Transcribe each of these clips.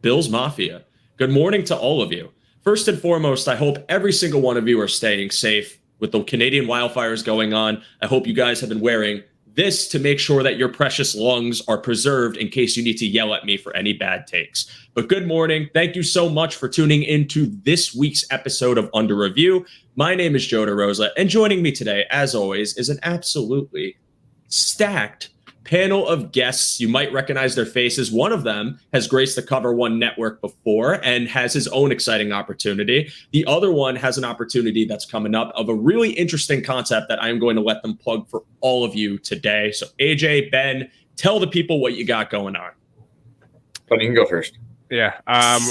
Bills Mafia. Good morning to all of you. First and foremost, I hope every single one of you are staying safe with the Canadian wildfires going on. I hope you guys have been wearing this to make sure that your precious lungs are preserved in case you need to yell at me for any bad takes. But good morning. Thank you so much for tuning into this week's episode of Under Review. My name is Joe DeRosa, and joining me today, as always, is an absolutely stacked panel of guests. You might recognize their faces. One of them has graced the Cover One network before and has his own exciting opportunity. The other one has an opportunity that's coming up of a really interesting concept that I'm going to let them plug for all of you today. So AJ, Ben, tell the people what you got going on. But you can go first. Yeah.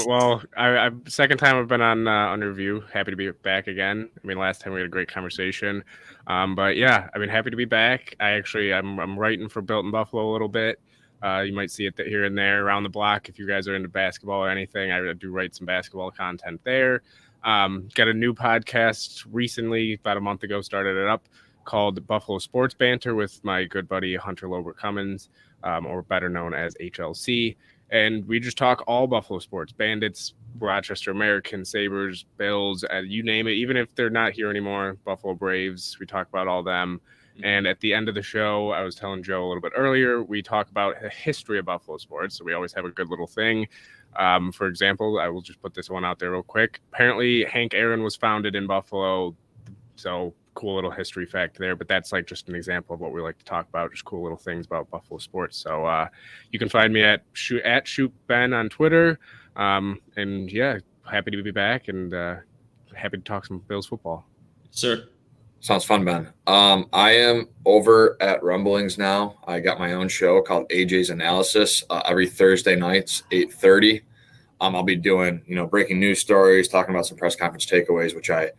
Well, I second time I've been on Under Review. Happy to be back again. I mean, last time we had a great conversation. But yeah, I mean, happy to be back. I'm writing for Built in Buffalo a little bit. You might see it here and there around the block. If you guys are into basketball or anything, I do write some basketball content there. Got a new podcast recently, about a month ago, started it up, called Buffalo Sports Banter with my good buddy Hunter Lobert Cummins, or better known as HLC. And we just talk all Buffalo sports, Bandits, Rochester Americans, Sabres, Bills, you name it. Even if they're not here anymore, Buffalo Braves, we talk about all them. And at the end of the show, I was telling Joe a little bit earlier, we talk about the history of Buffalo sports. So we always have a good little thing. For example, I will just put this one out there real quick. Apparently, Hank Aaron was founded in Buffalo. So cool little history fact there, but that's like just an example of what we like to talk about, just cool little things about Buffalo sports. So you can find me at ShootBen on Twitter. And yeah, happy to be back and happy to talk some Bills football. Sir. Sounds fun, Ben. I am over at Rumblings now. I got my own show called AJ's Analysis every Thursday nights, 8:30. I'll be doing, breaking news stories, talking about some press conference takeaways, which I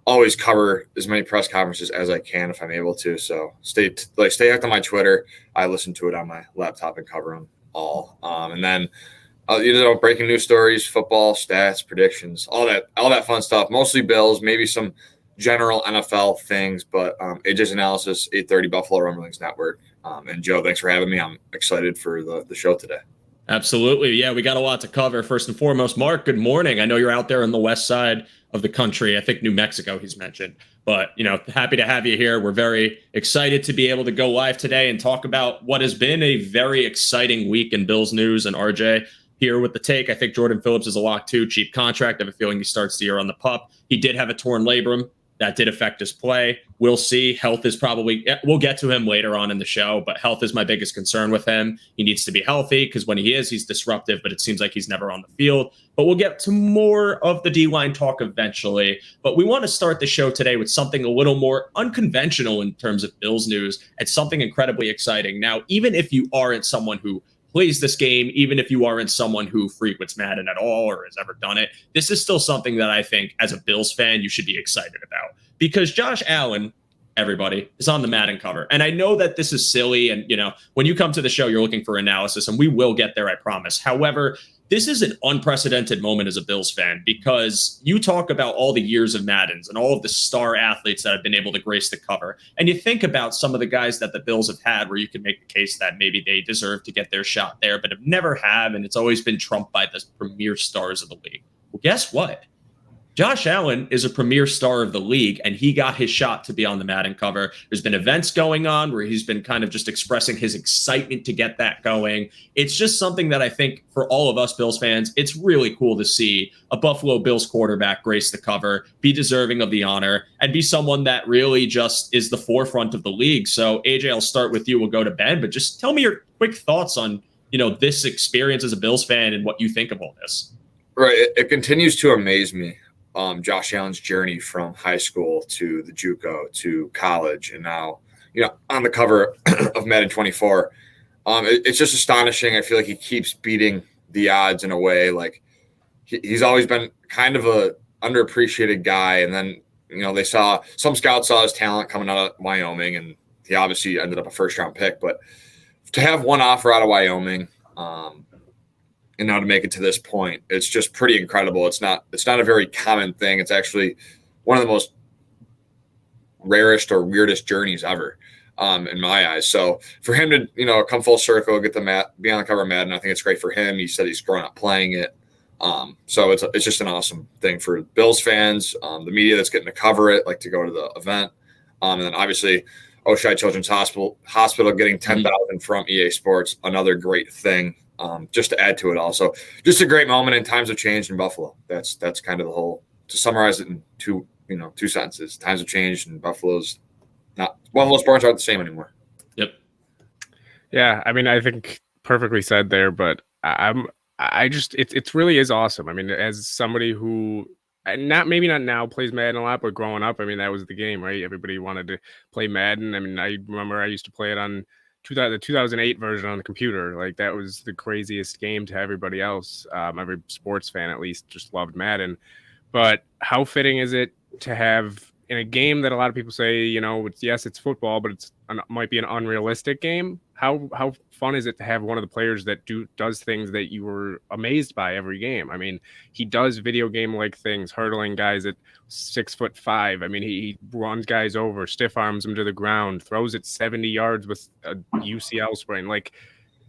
always cover as many press conferences as I can if I'm able to. So stay active on my Twitter. I listen to it on my laptop and cover them all. And then breaking news stories, football, stats, predictions, all that fun stuff. Mostly Bills, maybe some general NFL things, but AJ's Analysis, 8:30 Buffalo Rumblings Network. And Joe, thanks for having me. I'm excited for the show today. Absolutely. Yeah, we got a lot to cover. First and foremost, Mark, good morning. I know you're out there on the west side of the country. I think New Mexico he's mentioned. But, happy to have you here. We're very excited to be able to go live today and talk about what has been a very exciting week in Bills news. And RJ here with the take. I think Jordan Phillips is a lock too. Cheap contract. I have a feeling he starts the year on the pup. He did have a torn labrum. That did affect his play. We'll see. Health is we'll get to him later on in the show, but health is my biggest concern with him. He needs to be healthy because when he is, he's disruptive, but it seems like he's never on the field. But we'll get to more of the D-line talk eventually. But we want to start the show today with something a little more unconventional in terms of Bills news and something incredibly exciting. Now, even if you aren't someone who plays this game, even if you aren't someone who frequents Madden at all or has ever done it, this is still something that I think as a Bills fan, you should be excited about because Josh Allen, everybody, is on the Madden cover. And I know that this is silly. And, when you come to the show, you're looking for analysis and we will get there, I promise. However, this is an unprecedented moment as a Bills fan because you talk about all the years of Maddens and all of the star athletes that have been able to grace the cover. And you think about some of the guys that the Bills have had where you can make the case that maybe they deserve to get their shot there, but have never have. And it's always been trumped by the premier stars of the league. Well, guess what? Josh Allen is a premier star of the league, and he got his shot to be on the Madden cover. There's been events going on where he's been kind of just expressing his excitement to get that going. It's just something that I think for all of us Bills fans, it's really cool to see a Buffalo Bills quarterback grace the cover, be deserving of the honor, and be someone that really just is the forefront of the league. So, AJ, I'll start with you. We'll go to Ben, but just tell me your quick thoughts on, this experience as a Bills fan and what you think of all this. Right. It continues to amaze me. Josh Allen's journey from high school to the JUCO to college and now, on the cover of Madden 24. It's just astonishing. I feel like he keeps beating the odds in a way. Like he's always been kind of a underappreciated guy. And then, some scouts saw his talent coming out of Wyoming and he obviously ended up a first round pick, but to have one offer out of Wyoming, and now to make it to this point, it's just pretty incredible. It's not a very common thing. It's actually one of the most rarest or weirdest journeys ever. in my eyes. So for him to, come full circle, get be on the cover of Madden, I think it's great for him. He said he's grown up playing it. So it's just an awesome thing for Bills fans, the media that's getting to cover it, like to go to the event. And then obviously Oshai Children's Hospital getting 10,000 from EA Sports, another great thing, just to add to it also. Just a great moment, and times have changed in Buffalo. That's kind of the whole, to summarize it in two sentences. Times have changed, and Buffalo sports aren't the same anymore. Yep. Yeah, I mean, I think perfectly said there, but it really is awesome. I mean, as somebody who maybe not now plays Madden a lot, but growing up, I mean, that was the game, right? Everybody wanted to play Madden. I mean, I remember I used to play it on the 2008 version on the computer. Like, that was the craziest game to everybody else. Every sports fan at least just loved Madden. But how fitting is it to have in a game that a lot of people say, it's football, but it might be an unrealistic game? How fun is it to have one of the players that does things that you were amazed by every game? I mean, he does video game like things, hurdling guys at 6'5". I mean, he runs guys over, stiff arms them to the ground, throws it 70 yards with a UCL sprain. Like,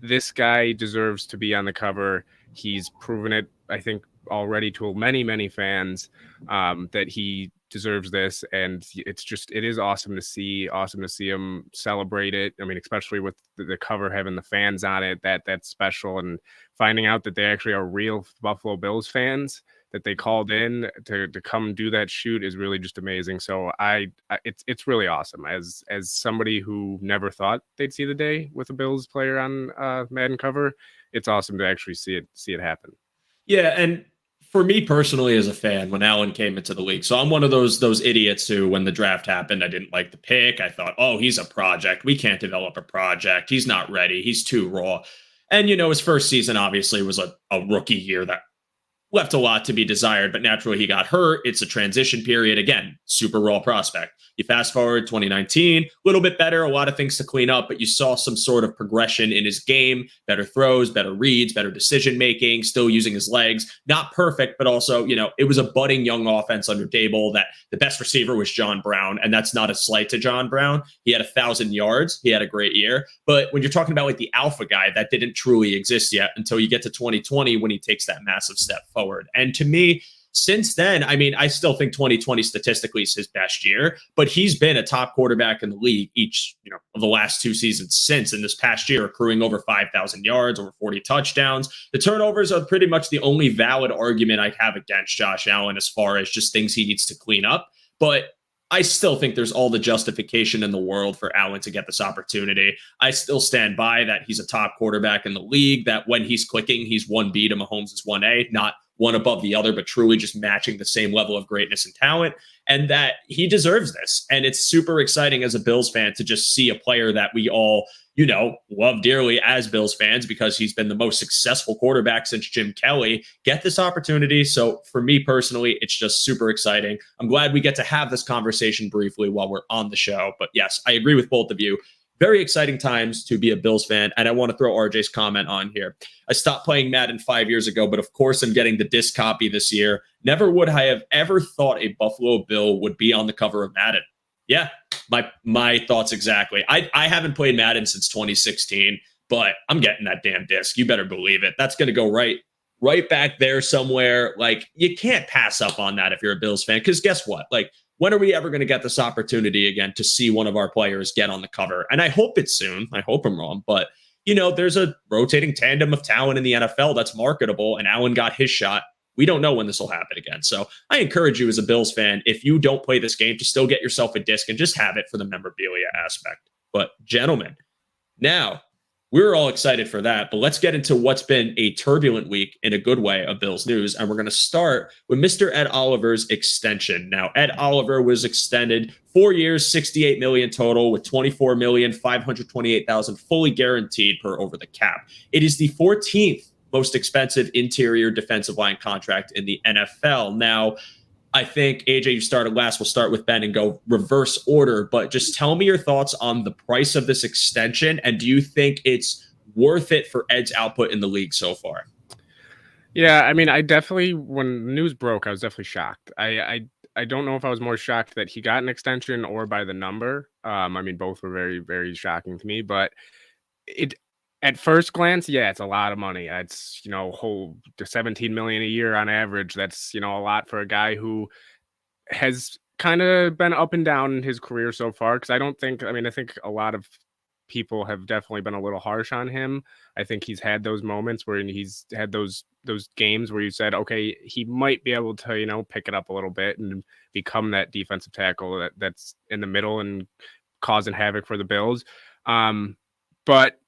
this guy deserves to be on the cover. He's proven it, I think, already to many, many fans, that he deserves this, and it is awesome to see him celebrate it. I mean, especially with the cover having the fans on it, that's special, and finding out that they actually are real Buffalo Bills fans that they called in to come do that shoot is really just amazing. So it's really awesome. As somebody who never thought they'd see the day with a Bills player on Madden cover, it's awesome to actually see it happen. Yeah, and for me personally as a fan, when Allen came into the league, so I'm one of those idiots who, when the draft happened, I didn't like the pick. I thought, oh, he's a project. We can't develop a project. He's not ready. He's too raw. And, his first season obviously was a rookie year that left a lot to be desired, but naturally he got hurt. It's a transition period. Again, super raw prospect. You fast forward 2019, a little bit better, a lot of things to clean up, but you saw some sort of progression in his game, better throws, better reads, better decision-making, still using his legs. Not perfect, but also, it was a budding young offense under Dable that the best receiver was John Brown, and that's not a slight to John Brown. He had 1,000 yards. He had a great year. But when you're talking about like the alpha guy, that didn't truly exist yet until you get to 2020 when he takes that massive step forward. And to me, since then, I mean, I still think 2020 statistically is his best year, but he's been a top quarterback in the league each, of the last two seasons since. In this past year, accruing over 5,000 yards, over 40 touchdowns. The turnovers are pretty much the only valid argument I have against Josh Allen as far as just things he needs to clean up. But I still think there's all the justification in the world for Allen to get this opportunity. I still stand by that he's a top quarterback in the league, that when he's clicking, he's 1B to Mahomes is 1A, not one above the other, but truly just matching the same level of greatness and talent, and that he deserves this. And it's super exciting as a Bills fan to just see a player that we all, love dearly as Bills fans, because he's been the most successful quarterback since Jim Kelly, get this opportunity. So for me personally, it's just super exciting. I'm glad we get to have this conversation briefly while we're on the show. But yes, I agree with both of you. Very exciting times to be a Bills fan. And I want to throw RJ's comment on here. I stopped playing Madden 5 years ago, but of course I'm getting the disc copy this year. Never would I have ever thought a Buffalo Bill would be on the cover of Madden. Yeah, my thoughts exactly. I haven't played Madden since 2016, but I'm getting that damn disc. You better believe it. That's going to go right back there somewhere. Like, you can't pass up on that if you're a Bills fan, because guess what? Like, when are we ever going to get this opportunity again to see one of our players get on the cover? And I hope it's soon. I hope I'm wrong. But, there's a rotating tandem of talent in the NFL that's marketable, and Allen got his shot. We don't know when this will happen again. So I encourage you as a Bills fan, if you don't play this game, to still get yourself a disc and just have it for the memorabilia aspect. But gentlemen, now we're all excited for that, but let's get into what's been a turbulent week in a good way of Bills news. And we're going to start with Mr. Ed Oliver's extension. Now, Ed Oliver was extended 4 years, $68 million total, with $24,528,000 fully guaranteed per over the cap. It is the 14th most expensive interior defensive line contract in the NFL. Now, I think, AJ, you started last. We'll start with Ben and go reverse order, but just tell me your thoughts on the price of this extension, and do you think it's worth it for Ed's output in the league so far? Yeah, I mean, I definitely when the news broke, I was definitely shocked. I don't know if I was more shocked that he got an extension or by the number. I mean, both were very, very shocking to me, but it at first glance, yeah, it's a lot of money. It's, whole to 17 million a year on average. That's, a lot for a guy who has kind of been up and down in his career so far. Because I think a lot of people have definitely been a little harsh on him. I think he's had those moments where he's had those games where you said, okay, he might be able to, pick it up a little bit and become that defensive tackle that's in the middle and causing havoc for the Bills. But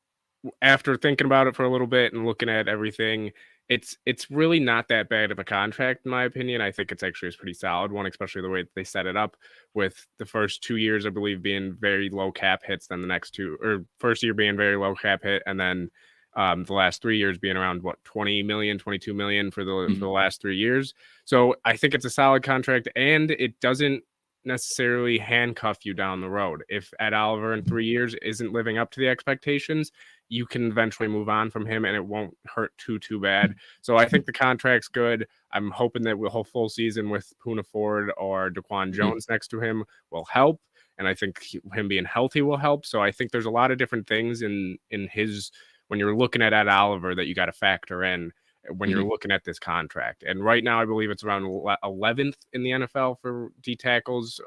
after thinking about it for a little bit and looking at everything, it's really not that bad of a contract in my opinion. I think it's actually a pretty solid one, especially the way they set it up with the first 2 years, I believe, being very low cap hits, then the next two or first year being very low cap hit, and then the last 3 years being around 20 million, 22 million for the last 3 years. So I think it's a solid contract, and it doesn't necessarily handcuff you down the road. If Ed Oliver in 3 years isn't living up to the expectations, you can eventually move on from him and it won't hurt too bad. So I think the contract's good. I'm hoping that we'll have full season with Poona Ford or Daquan Jones next to him will help. And I think him being healthy will help. So I think there's a lot of different things in his when you're looking at Ed Oliver that you got to factor in when you're looking at this contract. And right now, I believe it's around 11th in the NFL for D tackles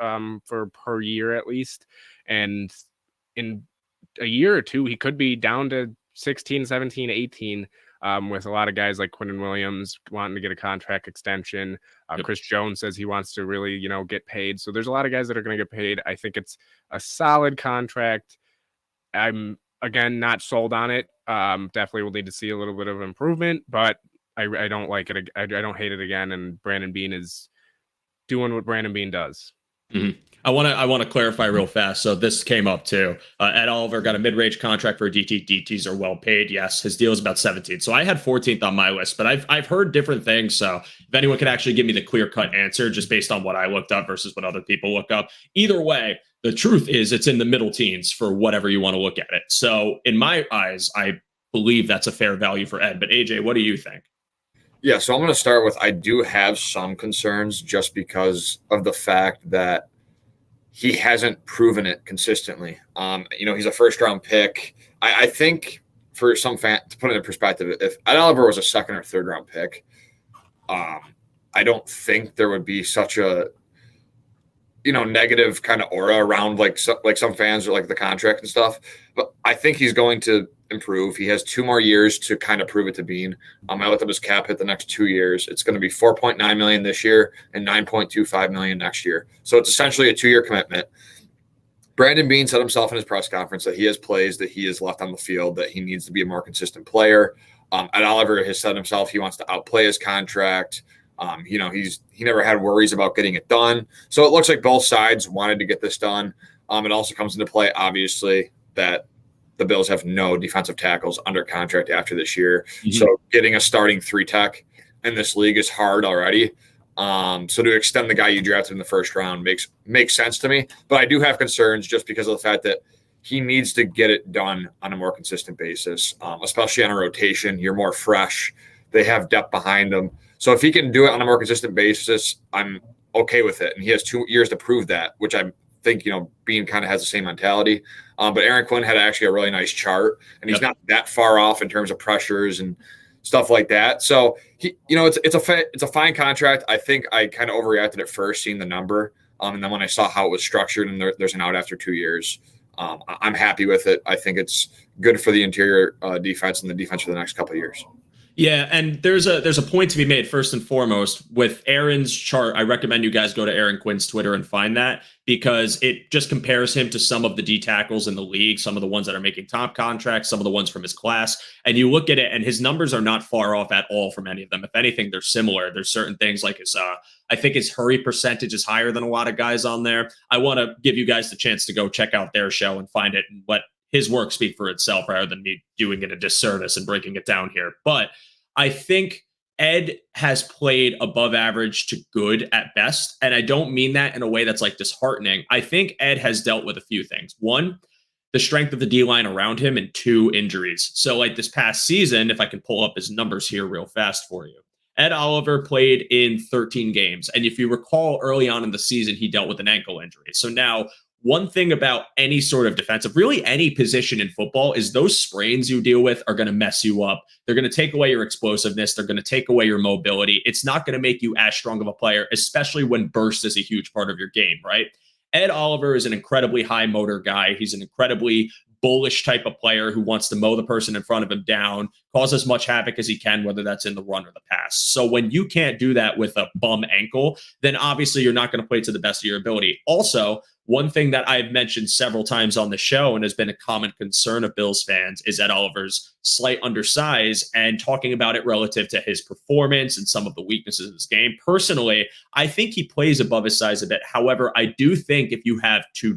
for per year at least. And in a year or two, he could be down to 16, 17, 18 with a lot of guys like Quinnen Williams wanting to get a contract extension. Chris Jones says he wants to really, get paid. So there's a lot of guys that are going to get paid. I think it's a solid contract. I'm, again, not sold on it. Definitely will need to see a little bit of improvement, but I don't like it. I don't hate it again. And Brandon Beane is doing what Brandon Beane does. Mm-hmm. I want to clarify real fast. So this came up too. Ed Oliver got a mid-range contract for a DT. DTs are well paid. Yes, his deal is about 17. So I had 14th on my list, but I've heard different things. So if anyone could actually give me the clear-cut answer, just based on what I looked up versus what other people look up, either way, the truth is it's in the middle teens for whatever you want to look at it. So in my eyes, I believe that's a fair value for Ed. But AJ, what do you think? Yeah, so I'm going to start with I do have some concerns just because of the fact that he hasn't proven it consistently. He's a first-round pick. I think for some fan to put it in perspective, if Ed Oliver was a second or third-round pick, I don't think there would be such a negative kind of aura around like some fans or like the contract and stuff. But I think he's going to improve. He has 2 more years to kind of prove it to Beane. I looked up his cap hit the next 2 years. It's going to be $4.9 million this year and $9.25 million next year. So it's essentially a 2-year commitment. Brandon Beane said himself in his press conference that he has plays that he has left on the field, that he needs to be a more consistent player. Ed Oliver has said himself he wants to outplay his contract. He never had worries about getting it done. So it looks like both sides wanted to get this done. It also comes into play, obviously, that the Bills have no defensive tackles under contract after this year. Mm-hmm. So getting a starting 3-tech in this league is hard already. So to extend the guy you drafted in the first round makes sense to me. But I do have concerns just because of the fact that he needs to get it done on a more consistent basis, especially on a rotation. You're more fresh. They have depth behind them. So if he can do it on a more consistent basis, I'm okay with it. And he has 2 years to prove that, which I think, Beane kind of has the same mentality. But Aaron Quinn had actually a really nice chart, and he's not that far off in terms of pressures and stuff like that. So it's a fine contract. I think I kind of overreacted at first seeing the number. And then when I saw how it was structured and there's an out after 2 years, I'm happy with it. I think it's good for the interior defense and the defense for the next couple of years. Yeah, and there's a point to be made first and foremost with Aaron's chart. I recommend you guys go to Aaron Quinn's Twitter and find that, because it just compares him to some of the D tackles in the league, some of the ones that are making top contracts, some of the ones from his class. And you look at it and his numbers are not far off at all from any of them. If anything, they're similar. There's certain things like I think his hurry percentage is higher than a lot of guys on there. I want to give you guys the chance to go check out their show and find it and let his work speak for itself rather than me doing it a disservice and breaking it down here. But I think Ed has played above average to good at best. And I don't mean that in a way that's like disheartening. I think Ed has dealt with a few things. One, the strength of the D-line around him, and 2, injuries. So like this past season, if I can pull up his numbers here real fast for you. Ed Oliver played in 13 games. And if you recall early on in the season, he dealt with an ankle injury. So now, one thing about any sort of defensive, really any position in football, is those sprains you deal with are going to mess you up. They're going to take away your explosiveness. They're going to take away your mobility. It's not going to make you as strong of a player, especially when burst is a huge part of your game, right? Ed Oliver is an incredibly high motor guy. He's an incredibly bullish type of player who wants to mow the person in front of him down, cause as much havoc as he can, whether that's in the run or the pass. So when you can't do that with a bum ankle, then obviously you're not going to play to the best of your ability. Also, one thing that I've mentioned several times on the show and has been a common concern of Bills fans is Ed Oliver's slight undersize, and talking about it relative to his performance and some of the weaknesses of his game. Personally, I think he plays above his size a bit. However, I do think if you have two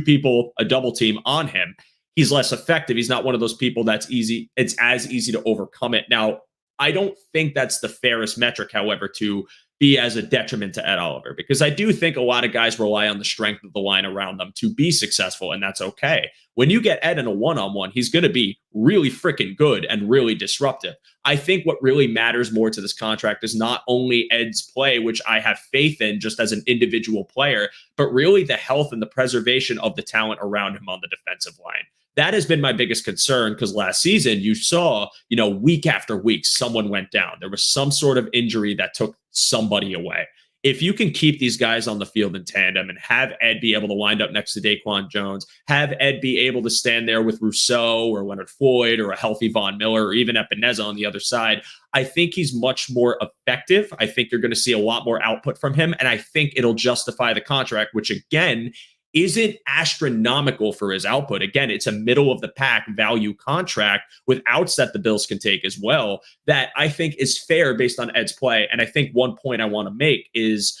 people, a double team on him, he's less effective. He's not one of those people that's easy. It's as easy to overcome it. Now, I don't think that's the fairest metric, however, to be as a detriment to Ed Oliver, because I do think a lot of guys rely on the strength of the line around them to be successful, and that's okay. When you get Ed in a one-on-one, he's going to be really freaking good and really disruptive. I think what really matters more to this contract is not only Ed's play, which I have faith in just as an individual player, but really the health and the preservation of the talent around him on the defensive line. That has been my biggest concern, because last season you saw, week after week, someone went down. There was some sort of injury that took somebody away. If you can keep these guys on the field in tandem and have Ed be able to wind up next to Daquan Jones, have Ed be able to stand there with Rousseau or Leonard Floyd or a healthy Von Miller or even Epineza on the other side, I think he's much more effective. I think you're going to see a lot more output from him, and I think it'll justify the contract, which again isn't astronomical for his output. Again, it's a middle of the pack value contract with outs that the Bills can take as well, that I think is fair based on Ed's play. And I think one point I want to make is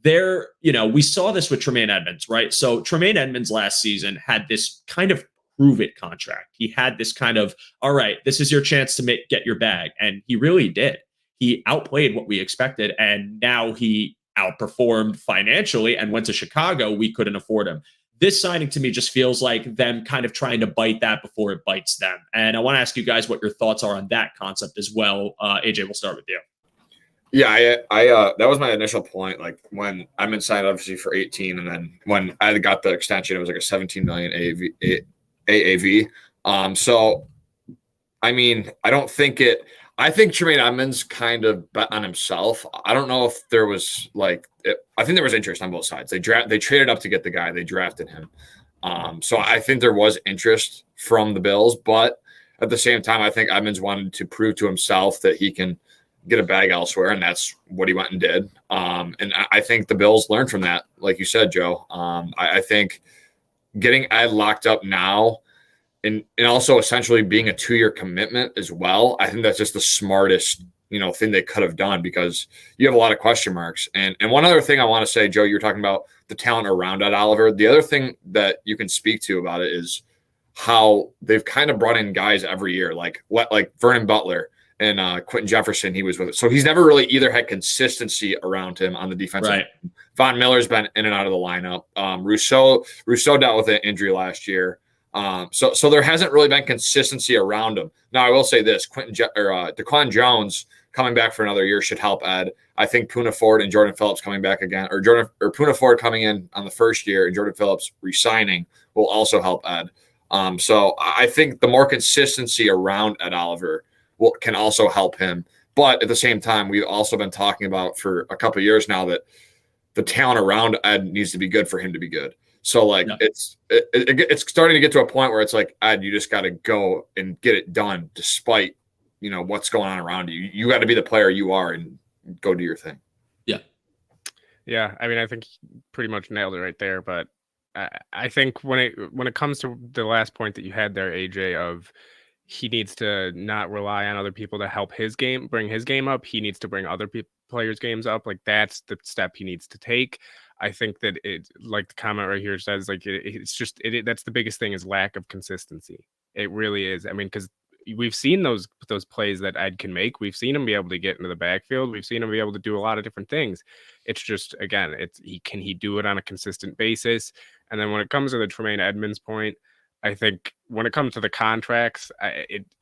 we saw this with Tremaine Edmonds, right? So Tremaine Edmonds last season had this kind of prove it contract. He had this kind of, all right, this is your chance to get your bag. And he really did. He outplayed what we expected. And now he outperformed financially and went to Chicago. We couldn't afford him. This signing to me just feels like them kind of trying to bite that before it bites them. And I want to ask you guys what your thoughts are on that concept as well. AJ, we'll start with you. Yeah, I that was my initial point. Like when I'm inside, obviously for 18, and then when I got the extension, it was like a 17 million AAV. So, I mean, I think Tremaine Edmonds kind of bet on himself. I don't know if there was I think there was interest on both sides. They traded up to get the guy. They drafted him. So I think there was interest from the Bills, but at the same time, I think Edmonds wanted to prove to himself that he can get a bag elsewhere, and that's what he went and did. And I think the Bills learned from that, like you said, Joe. I think getting Ed locked up now, and also essentially being a 2-year commitment as well, I think that's just the smartest, thing they could have done, because you have a lot of question marks. And one other thing I want to say, Joe, you were talking about the talent around Ed Oliver. The other thing that you can speak to about it is how they've kind of brought in guys every year, like Vernon Butler and Quentin Jefferson. He was with it. So he's never really either had consistency around him on the defensive. Right. Von Miller's been in and out of the lineup. Rousseau dealt with an injury last year. So there hasn't really been consistency around him. Now I will say this: Daquan Jones coming back for another year should help Ed. I think Poona Ford and Jordan Phillips coming back again, or Poona Ford coming in on the first year and Jordan Phillips resigning will also help Ed. So I think the more consistency around Ed Oliver can also help him. But at the same time, we've also been talking about for a couple of years now that the talent around Ed needs to be good for him to be good. So it's starting to get to a point where it's like, Ed, you just got to go and get it done despite, what's going on around you. You got to be the player you are and go do your thing. Yeah. Yeah. I mean, I think you pretty much nailed it right there. But I think when it comes to the last point that you had there, AJ, of he needs to not rely on other people to help bring his game up. He needs to bring other players' games up. Like, that's the step he needs to take. I think that it, like the comment right here says, like that's the biggest thing is lack of consistency. It really is. I mean, because we've seen those plays that Ed can make. We've seen him be able to get into the backfield. We've seen him be able to do a lot of different things. It's just, again, can he do it on a consistent basis? And then when it comes to the Tremaine Edmonds point, I think when it comes to the contracts,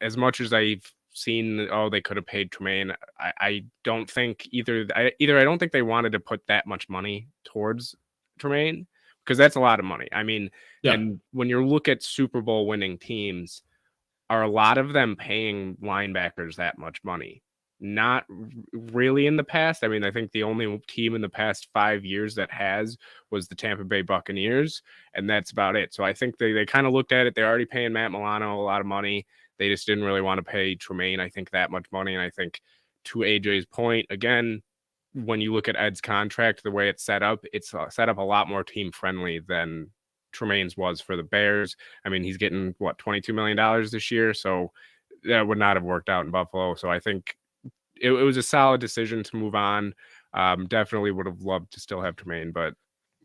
as much as I've seen, oh, they could have paid Tremaine. I don't think I don't think they wanted to put that much money towards Tremaine, because that's a lot of money. I mean, and when you look at Super Bowl winning teams, are a lot of them paying linebackers that much money? Not really in the past. I mean, I think the only team in the past 5 years that has was the Tampa Bay Buccaneers, and that's about it. So I think they kind of looked at it. They're already paying Matt Milano a lot of money. They just didn't really want to pay Tremaine, I think, that much money. And I think, to AJ's point, again, when you look at Ed's contract, the way it's set up a lot more team friendly than Tremaine's was for the Bears. I mean, he's getting $22 million this year, so that would not have worked out in Buffalo. So I think it was a solid decision to move on. Definitely would have loved to still have Tremaine, but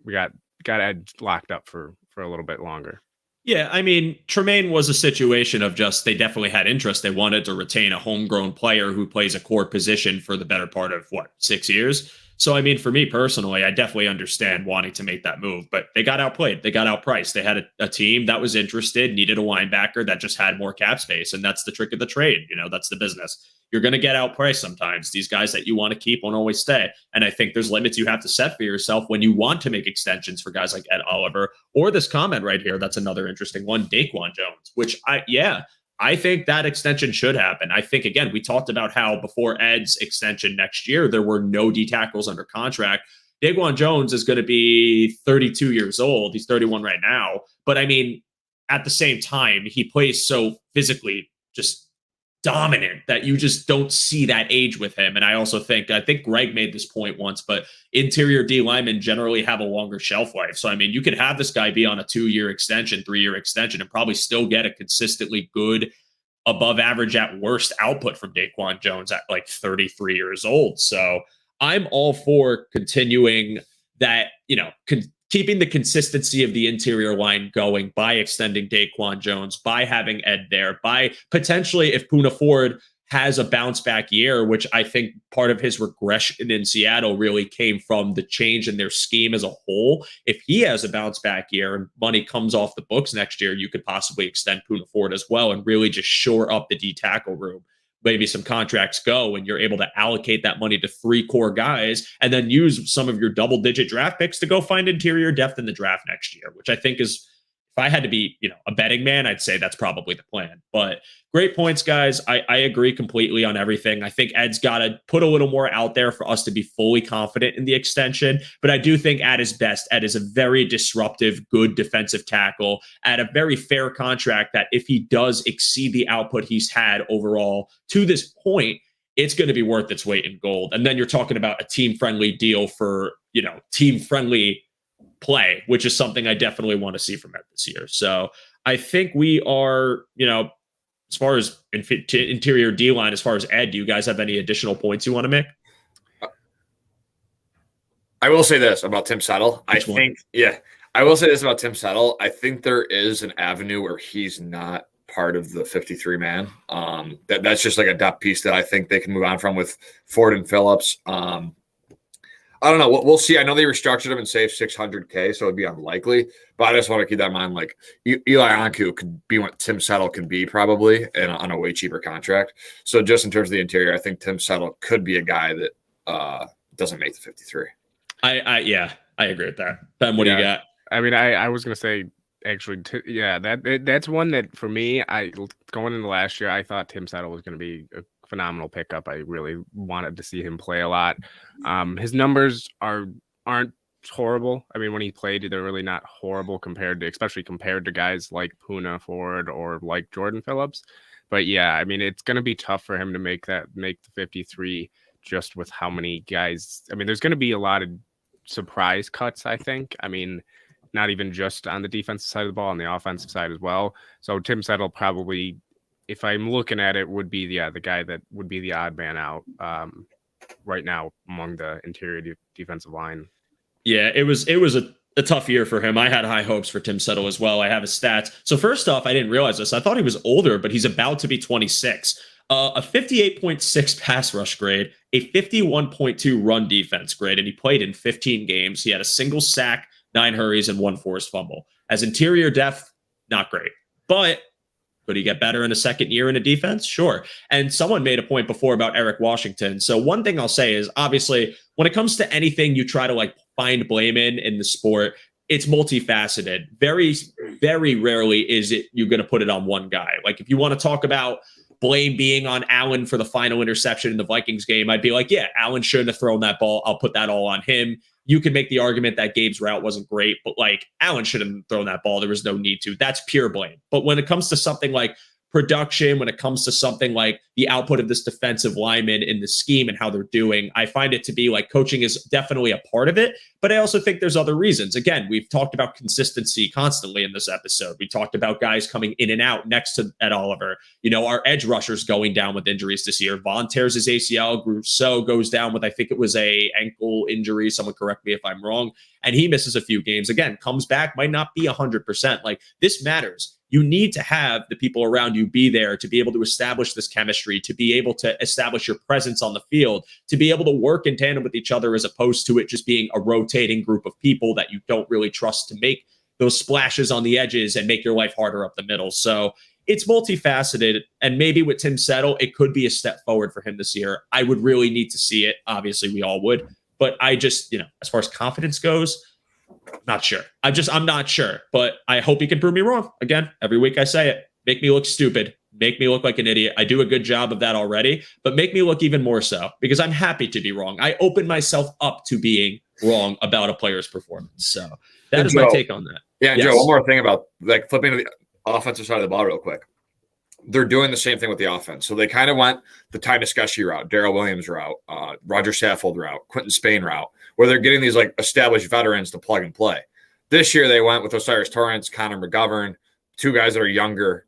we got Ed locked up for a little bit longer. Yeah, I mean, Tremaine was a situation of just, they definitely had interest. They wanted to retain a homegrown player who plays a core position for the better part of 6 years. So, I mean, for me personally, I definitely understand wanting to make that move, but they got outplayed. They got outpriced. They had a team that was interested, needed a linebacker that just had more cap space. And that's the trick of the trade. That's the business. You're going to get outpriced sometimes. These guys that you want to keep won't always stay. And I think there's limits you have to set for yourself when you want to make extensions for guys like Ed Oliver, or this comment right here. That's another interesting one, Daquan Jones, which I think that extension should happen. I think, again, we talked about how before Ed's extension next year, there were no D tackles under contract. Daquan Jones is going to be 32 years old. He's 31 right now. But I mean, at the same time, he plays so physically just dominant that you just don't see that age with him. And I think Greg made this point once, but interior D linemen generally have a longer shelf life. So, I mean, you could have this guy be on a 2-year extension, 3-year extension, and probably still get a consistently good, above average at worst output from Daquan Jones at 33 years old. So I'm all for continuing that, keeping the consistency of the interior line going by extending Daquan Jones, by having Ed there, by potentially, if Poona Ford has a bounce back year, which I think part of his regression in Seattle really came from the change in their scheme as a whole. If he has a bounce back year and money comes off the books next year, you could possibly extend Poona Ford as well and really just shore up the D tackle room. Maybe some contracts go and you're able to allocate that money to 3 core guys and then use some of your double-digit draft picks to go find interior depth in the draft next year, which I think is, if I had to be, a betting man, I'd say that's probably the plan. But great points, guys. I agree completely on everything. I think Ed's got to put a little more out there for us to be fully confident in the extension. But I do think at his best, Ed is a very disruptive, good defensive tackle at a very fair contract that if he does exceed the output he's had overall to this point, it's going to be worth its weight in gold. And then you're talking about a team-friendly deal for, team-friendly play, which is something I definitely want to see from Ed this year. So I think we are, as far as interior D line, as far as Ed, do you guys have any additional points you want to make? I will say this about Tim Settle. I will say this about Tim Settle. I think there is an avenue where he's not part of the 53 man. That's just like a depth piece that I think they can move on from with Ford and Phillips. I don't know. We'll see. I know they restructured him and saved $600K, so it'd be unlikely. But I just want to keep that in mind. Like Eli Anku could be what Tim Settle can be probably on a way cheaper contract. So just in terms of the interior, I think Tim Settle could be a guy that doesn't make the 53. I agree with that. Ben, what do you got? I mean, I was gonna say actually, that's one that for me, going into last year, I thought Tim Settle was going to be a phenomenal pickup. I really wanted to see him play a lot. His numbers aren't horrible. I mean, when he played, they're really not horrible especially compared to guys like Poona Ford or like Jordan Phillips. But yeah, I mean, it's going to be tough for him to make the 53 just with how many guys. I mean, there's going to be a lot of surprise cuts, I think. I mean, not even just on the defensive side of the ball, on the offensive side as well. So Tim Settle probably, if I'm looking at it, would be the guy that would be the odd man out right now among the interior defensive line. Yeah, it was a tough year for him. I had high hopes for Tim Settle as well. I have his stats. So first off, I didn't realize this. I thought he was older, but he's about to be 26. A 58.6 pass rush grade, a 51.2 run defense grade, and he played in 15 games. He had a single sack, 9 hurries, and 1 forced fumble. As interior depth, not great. But Could he get better in a second year in a defense? Sure. And someone made a point before about Eric Washington. So one thing I'll say is, obviously, when it comes to anything you try to like find blame in the sport, it's multifaceted. Very, very rarely is it you're going to put it on one guy. Like if you want to talk about blame being on Allen for the final interception in the Vikings game, I'd be like, yeah, Allen shouldn't have thrown that ball. I'll put that all on him. You could make the argument that Gabe's route wasn't great, but like Allen shouldn't have thrown that ball. There was no need to. That's pure blame. But when it comes to something like production, when it comes to something like the output of this defensive lineman in the scheme and how they're doing, I find it to be like coaching is definitely a part of it. But I also think there's other reasons. Again, we've talked about consistency constantly in this episode. We talked about guys coming in and out next to Ed Oliver. You know, our edge rushers going down with injuries this year. Vaughn tears his ACL. Rousseau goes down with, I think it was a ankle injury. Someone correct me if I'm wrong. And he misses a few games. Again, comes back, might not be 100%. Like this matters. You need to have the people around you be there to be able to establish this chemistry, to be able to establish your presence on the field, to be able to work in tandem with each other, as opposed to it just being a rotating group of people that you don't really trust to make those splashes on the edges and make your life harder up the middle. So it's multifaceted. And maybe with Tim Settle, it could be a step forward for him this year. I would really need to see it. Obviously, we all would. But I just, as far as confidence goes, not sure. I'm not sure, but I hope he can prove me wrong. Again, every week I say it, make me look stupid, make me look like an idiot. I do a good job of that already, but make me look even more so because I'm happy to be wrong. I open myself up to being wrong about a player's performance. So that is my take on that. Yeah. And yes. Joe, one more thing about like flipping to the offensive side of the ball real quick. They're doing the same thing with the offense. So they kind of went the Ty Nsekhe route, Darrell Williams route, Roger Saffold route, Quentin Spain route, where they're getting these like established veterans to plug and play. This year they went with Osiris Torrance, Connor McGovern, two guys that are younger.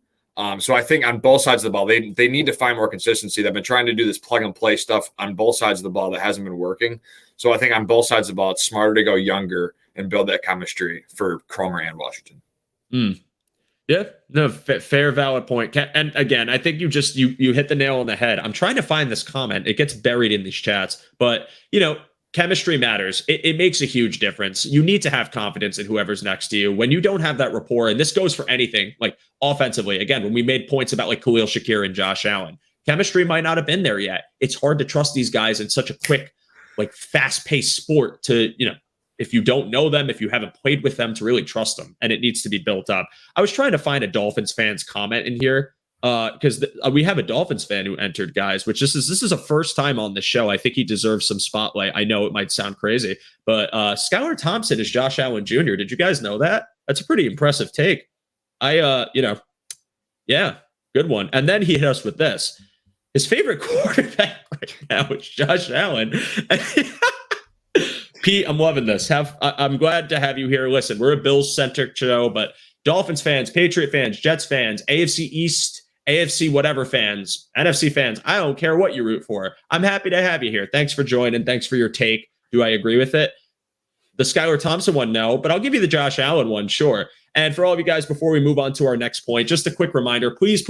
So I think on both sides of the ball, they need to find more consistency. They've been trying to do this plug and play stuff on both sides of the ball that hasn't been working. So I think on both sides of the ball, it's smarter to go younger and build that chemistry for Cromer and Washington. Yeah, no, fair, valid point. And again, I think you hit the nail on the head. I'm trying to find this comment. It gets buried in these chats, but chemistry matters. It makes a huge difference. You need to have confidence in whoever's next to you. When you don't have that rapport, and this goes for anything, like offensively, again, when we made points about like Khalil Shakir and Josh Allen, chemistry might not have been there yet. It's hard to trust these guys in such a quick, like fast-paced sport to, if you don't know them, if you haven't played with them, to really trust them, and it needs to be built up. I was trying to find a Dolphins fan's comment in here because we have a Dolphins fan who entered, guys, which this is a first time on the show. I think he deserves some spotlight. I know it might sound crazy, but Skylar Thompson is Josh Allen Jr. Did you guys know that? That's a pretty impressive take. Yeah, good one. And then he hit us with this. His favorite quarterback right now is Josh Allen. Pete, I'm loving this. I'm glad to have you here. Listen, we're a Bills-centric show, but Dolphins fans, Patriot fans, Jets fans, AFC East, AFC whatever fans, NFC fans, I don't care what you root for. I'm happy to have you here. Thanks for joining. Thanks for your take. Do I agree with it? The Skylar Thompson one, no, but I'll give you the Josh Allen one, sure. And for all of you guys, before we move on to our next point, just a quick reminder, please,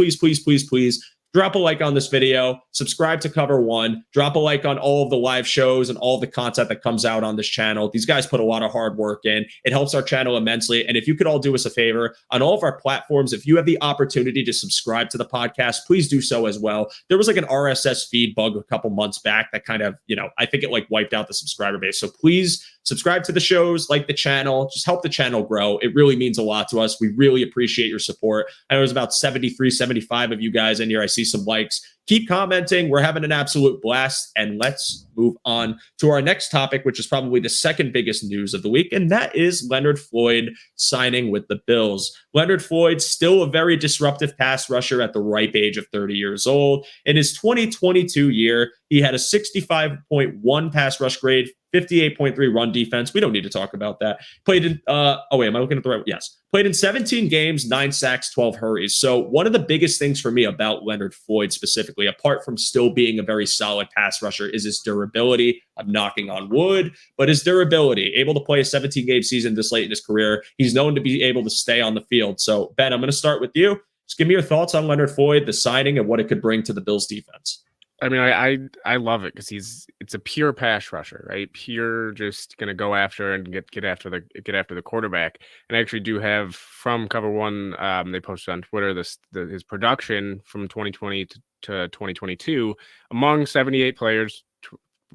drop a like on this video, subscribe to Cover One, drop a like on all of the live shows and all of the content that comes out on this channel. These guys put a lot of hard work in. It helps our channel immensely. And if you could all do us a favor, on all of our platforms, if you have the opportunity to subscribe to the podcast, please do so as well. There was like an RSS feed bug a couple months back that kind of, I think it like wiped out the subscriber base. So please subscribe to the shows, like the channel, just help the channel grow. It really means a lot to us. We really appreciate your support. I know there's about 73, 75 of you guys in here. I see some likes. Keep commenting. We're having an absolute blast. And let's move on to our next topic, which is probably the second biggest news of the week. And that is Leonard Floyd signing with the Bills. Leonard Floyd, still a very disruptive pass rusher at the ripe age of 30 years old. In his 2022 year, he had a 65.1 pass rush grade, 58.3 run defense. We don't need to talk about that. Played in, am I looking at the right? Yes. Played in 17 games, 9 sacks, 12 hurries. So one of the biggest things for me about Leonard Floyd specifically, apart from still being a very solid pass rusher, is his durability. I'm knocking on wood, but his durability, able to play a 17-game season this late in his career. He's known to be able to stay on the field. So Ben, I'm going to start with you. Just give me your thoughts on Leonard Floyd, the signing, and what it could bring to the Bills defense. I mean, I love it because it's a pure pass rusher, right? Pure, just gonna go after and get after the quarterback. And I actually do have from Cover One, they posted on Twitter his production from 2020 to 2022 among 78 players,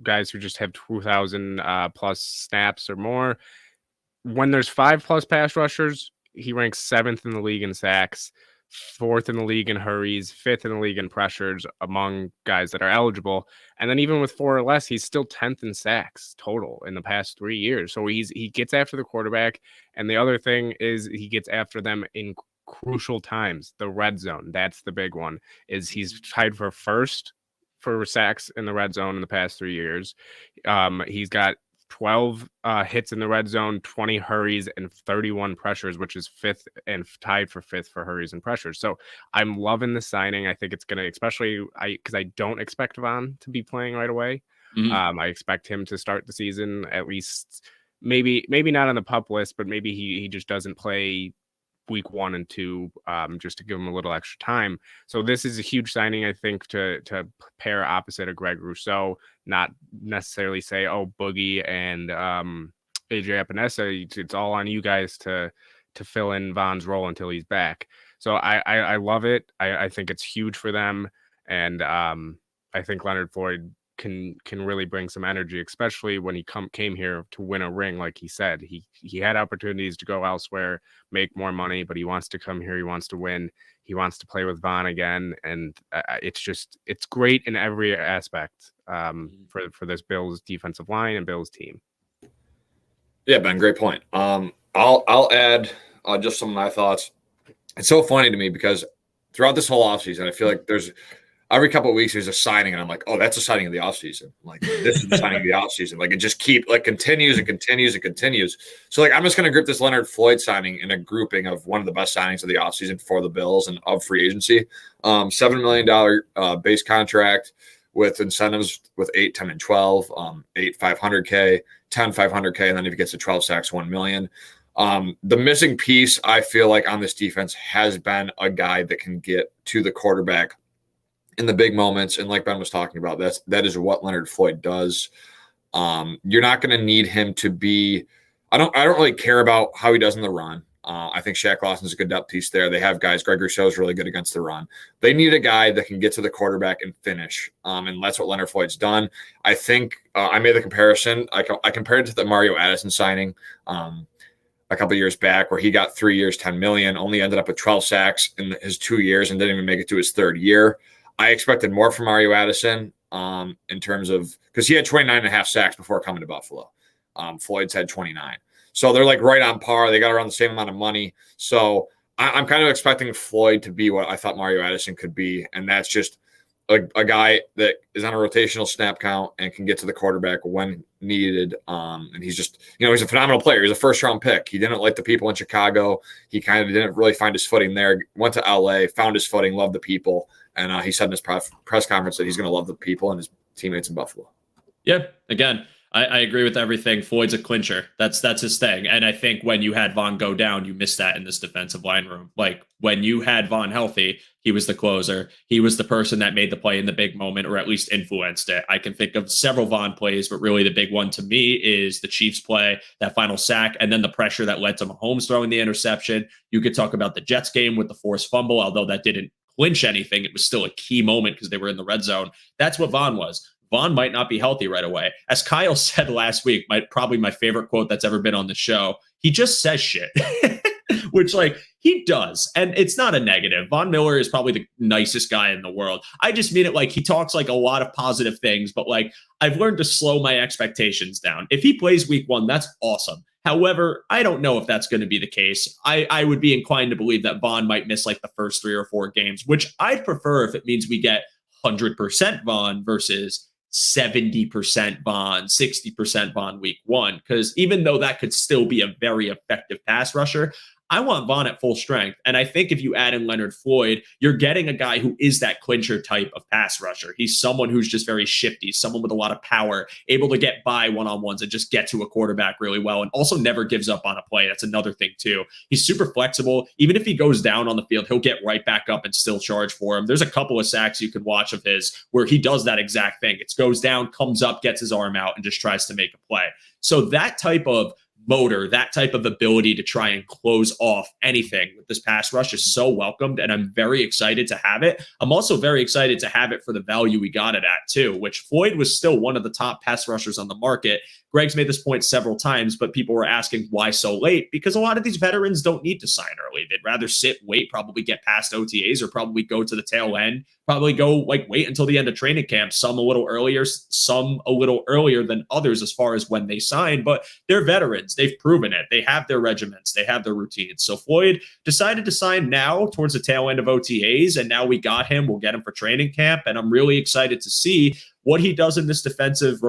guys who just have 2,000 plus snaps or more. When there's 5+ pass rushers, he ranks 7th in the league in sacks, 4th in the league in hurries, 5th in the league in pressures among guys that are eligible. And then even with 4 or less, he's still 10th in sacks total in the past 3 years. So he gets after the quarterback. And the other thing is he gets after them in crucial times, the red zone. That's the big one. Is he's tied for first for sacks in the red zone in the past 3 years. He's got 12 hits in the red zone, 20 hurries, and 31 pressures, which is 5th and tied for 5th for hurries and pressures. So I'm loving the signing. I think it's going to, especially because I don't expect Von to be playing right away. I expect him to start the season at least, maybe not on the PUP list, but maybe he just doesn't play week 1 and 2, just to give him a little extra time. So this is a huge signing, I think, to pair opposite of Greg Rousseau, not necessarily say, oh, Boogie and AJ Epinesa, it's all on you guys to fill in Von's role until he's back. So I love it. I think it's huge for them. And I think Leonard Floyd can really bring some energy, especially when he came here to win a ring. Like he said, he had opportunities to go elsewhere, make more money, but he wants to come here. He wants to win. He wants to play with Von again. And it's great in every aspect for this Bills defensive line and Bills team. Yeah, Ben, great point. I'll add just some of my thoughts. It's so funny to me because throughout this whole offseason, I feel like there's every couple of weeks there's a signing, and I'm like, oh, that's a signing of the offseason. Like, this is the signing of the offseason. Like, it just continues and continues and continues. So, like, I'm just going to group this Leonard Floyd signing in a grouping of one of the best signings of the offseason for the Bills and of free agency. $7 million base contract with incentives with 8, 10, and 12, 8, $500K, 10, $500K, and then if he gets to 12 sacks, $1 million. The missing piece, I feel like, on this defense has been a guy that can get to the quarterback in the big moments. And like Ben was talking about, that is what Leonard Floyd does. You're not going to need him to be, I don't really care about how he does in the run. I think Shaq Lawson's a good depth piece there. They have guys, Greg Rousseau's really good against the run. They need a guy that can get to the quarterback and finish. And that's what Leonard Floyd's done. I think I made the comparison. I compared it to the Mario Addison signing a couple of years back, where he got 3 years, $10 million, only ended up with 12 sacks in his 2 years and didn't even make it to his 3rd year. I expected more from Mario Addison in terms of, because he had 29.5 sacks before coming to Buffalo. Floyd's had 29. So they're like right on par. They got around the same amount of money. So I'm kind of expecting Floyd to be what I thought Mario Addison could be. And that's just a guy that is on a rotational snap count and can get to the quarterback when needed. And he's just, he's a phenomenal player. He's a 1st-round pick. He didn't like the people in Chicago. He kind of didn't really find his footing there. Went to LA, found his footing, loved the people. And he said in his press conference that he's going to love the people and his teammates in Buffalo. Yeah, again, I agree with everything. Floyd's a clincher. That's his thing. And I think when you had Von go down, you missed that in this defensive line room. Like, when you had Von healthy, he was the closer. He was the person that made the play in the big moment, or at least influenced it. I can think of several Von plays, but really the big one to me is the Chiefs play, that final sack, and then the pressure that led to Mahomes throwing the interception. You could talk about the Jets game with the forced fumble, although that didn't clinch anything. It was still a key moment because they were in the red zone. That's what Von was. Von might not be healthy right away. As Kyle said last week, probably my favorite quote that's ever been on the show, he just says shit, which, like, he does. And it's not a negative. Von Miller is probably the nicest guy in the world. I just mean it like he talks like a lot of positive things, but like, I've learned to slow my expectations down. If he plays week 1, that's awesome. However, I don't know if that's going to be the case. I would be inclined to believe that Von might miss like the first 3 or 4 games, which I'd prefer if it means we get 100% Von versus 70% Von, 60% Von week 1. Because even though that could still be a very effective pass rusher, I want Vaughn at full strength. And I think if you add in Leonard Floyd, you're getting a guy who is that clincher type of pass rusher. He's someone who's just very shifty, someone with a lot of power, able to get by one-on-ones and just get to a quarterback really well, and also never gives up on a play. That's another thing too. He's super flexible. Even if he goes down on the field, he'll get right back up and still charge for him. There's a couple of sacks you could watch of his where he does that exact thing. It goes down, comes up, gets his arm out, and just tries to make a play. So that type of motor, that type of ability to try and close off anything with this pass rush is so welcomed, and I'm very excited to have it. I'm also very excited to have it for the value we got it at too, which Floyd was still one of the top pass rushers on the market. Greg's made this point several times, but people were asking why so late, because a lot of these veterans don't need to sign early. They'd rather sit, wait, probably get past OTAs, or probably go to the tail end, probably go like wait until the end of training camp, some a little earlier, some a little earlier than others as far as when they sign, but they're veterans. They've proven it. They have their regiments. They have their routines. So Floyd decided to sign now towards the tail end of OTAs, and now we got him. We'll get him for training camp, and I'm really excited to see what he does in this defensive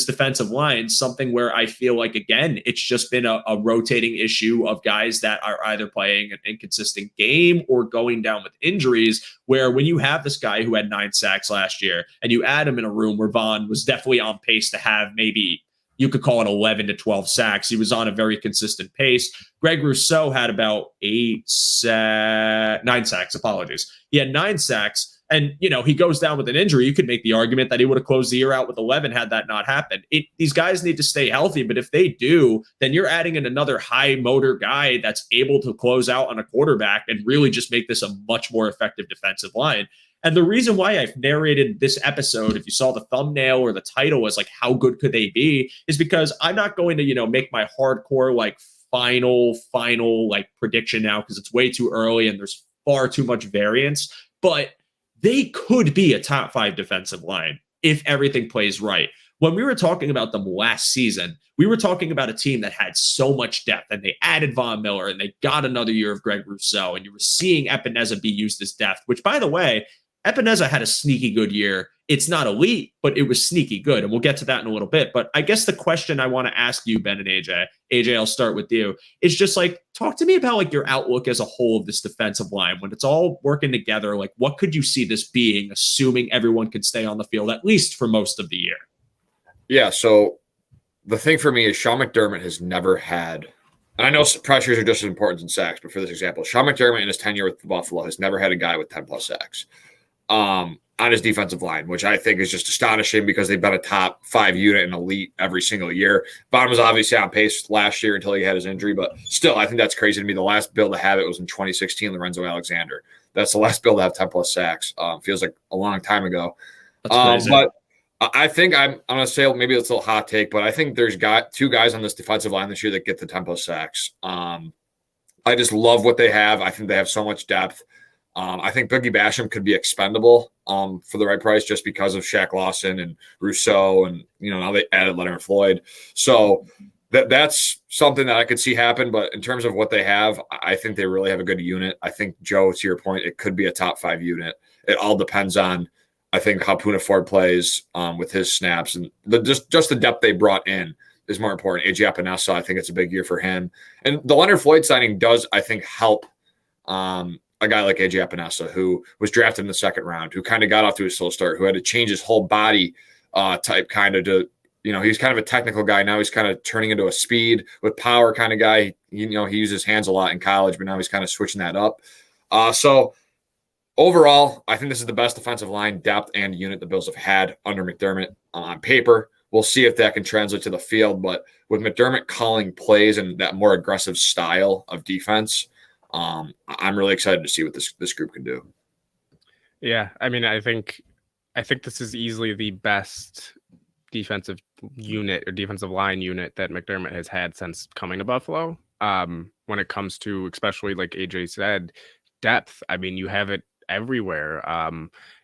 defensive line, something where I feel like, again, it's just been a rotating issue of guys that are either playing an inconsistent game or going down with injuries, where when you have this guy who had 9 sacks last year and you add him in a room where Vaughn was definitely on pace to have maybe, you could call it 11 to 12 sacks. He was on a very consistent pace. Greg Rousseau had about 9 sacks, apologies. He had 9 sacks. And, he goes down with an injury. You could make the argument that he would have closed the year out with 11 had that not happened. These guys need to stay healthy, but if they do, then you're adding in another high motor guy that's able to close out on a quarterback and really just make this a much more effective defensive line. And the reason why I've narrated this episode, if you saw the thumbnail or the title, is like, how good could they be, is because I'm not going to, make my hardcore, like final like prediction now, because it's way too early and there's far too much variance, but they could be a top 5 defensive line if everything plays right. When we were talking about them last season, we were talking about a team that had so much depth, and they added Von Miller and they got another year of Greg Rousseau, and you were seeing Epineza be used as depth, which, by the way, Epineza had a sneaky good year. It's not elite, but it was sneaky good. And we'll get to that in a little bit. But I guess the question I want to ask you, Ben and AJ, I'll start with you, is just like, talk to me about like your outlook as a whole of this defensive line. When it's all working together, like what could you see this being, assuming everyone could stay on the field, at least for most of the year? Yeah, so the thing for me is Sean McDermott has never had, and I know pressures are just as important as sacks, but for this example, Sean McDermott in his tenure with Buffalo has never had a guy with 10 plus sacks on his defensive line, which I think is just astonishing because they've been a top 5 unit and elite every single year. Vaughn was obviously on pace last year until he had his injury, but still, I think that's crazy to me. The last bill to have it was in 2016, Lorenzo Alexander. That's the last bill to have 10 plus sacks. Feels like a long time ago. But I think I'm going to say, maybe it's a little hot take, but I think there's 2 guys on this defensive line this year that get the 10 plus sacks. I just love what they have. I think they have so much depth. I think Boogie Basham could be expendable for the right price just because of Shaq Lawson and Rousseau, and now they added Leonard Floyd. So that's something that I could see happen. But in terms of what they have, I think they really have a good unit. I think, Joe, to your point, it could be a top 5 unit. It all depends on, I think, how Poona Ford plays with his snaps, and just the depth they brought in is more important. AJ Epinesa, I think it's a big year for him, and the Leonard Floyd signing does, I think, help. A guy like AJ Epinesa, who was drafted in the 2nd round, who kind of got off to a slow start, who had to change his whole body type kind of to, he's kind of a technical guy. Now he's kind of turning into a speed with power kind of guy. He used his hands a lot in college, but now he's kind of switching that up. So overall, I think this is the best defensive line depth and unit the Bills have had under McDermott on paper. We'll see if that can translate to the field, but with McDermott calling plays and that more aggressive style of defense, I'm really excited to see what this group can do. Yeah, I mean, I think this is easily the best defensive unit or defensive line unit that McDermott has had since coming to Buffalo. When it comes to, especially like AJ said, depth. I mean, you have it everywhere. I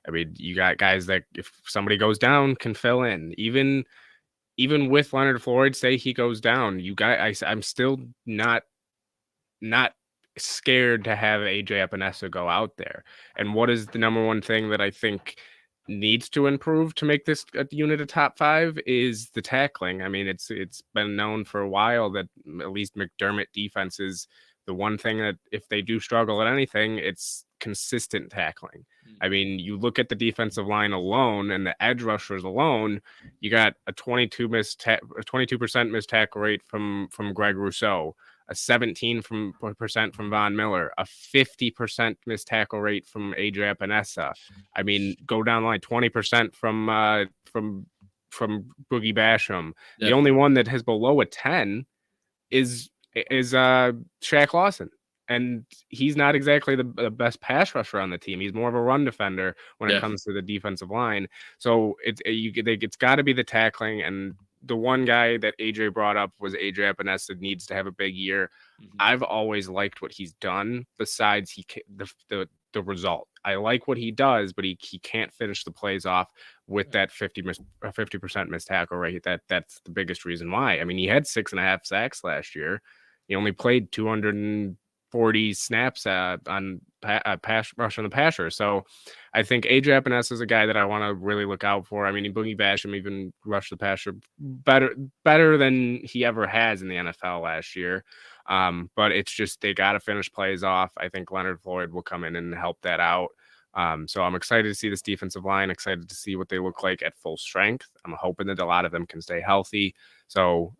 mean, you got guys that if somebody goes down can fill in. Even with Leonard Floyd, say he goes down, I'm still not scared to have AJ Epinesa go out there. And what is the number one thing that I think needs to improve to make this unit a top 5 is the tackling. I mean, it's been known for a while that at least McDermott defense is the one thing that if they do struggle at anything, it's consistent tackling. I mean, you look at the defensive line alone and the edge rushers alone, you got a 22% missed tackle rate from Greg Rousseau, a 17% from Von Miller, a 50% missed tackle rate from AJ Epinesa. I mean, go down the line, 20% from Boogie Basham. Yep. The only one that has below a 10 is Shaq Lawson. And he's not exactly the best pass rusher on the team. He's more of a run defender when it comes to the defensive line. So it's got to be the tackling. And the one guy that AJ brought up was AJ Epinesa needs to have a big year. Mm-hmm. I've always liked what he's done. Besides the result, I like what he does, but he can't finish the plays off with that 50% missed tackle rate. That's the biggest reason why. I mean, he had 6.5 sacks last year. He only played 240 snaps on pass rush on the passer. So I think AJ Epinesa is a guy that I want to really look out for. I mean, Boogie Basham even rushed the passer better than he ever has in the NFL last year. But it's just they got to finish plays off. I think Leonard Floyd will come in and help that out. So I'm excited to see this defensive line, excited to see what they look like at full strength. I'm hoping that a lot of them can stay healthy. So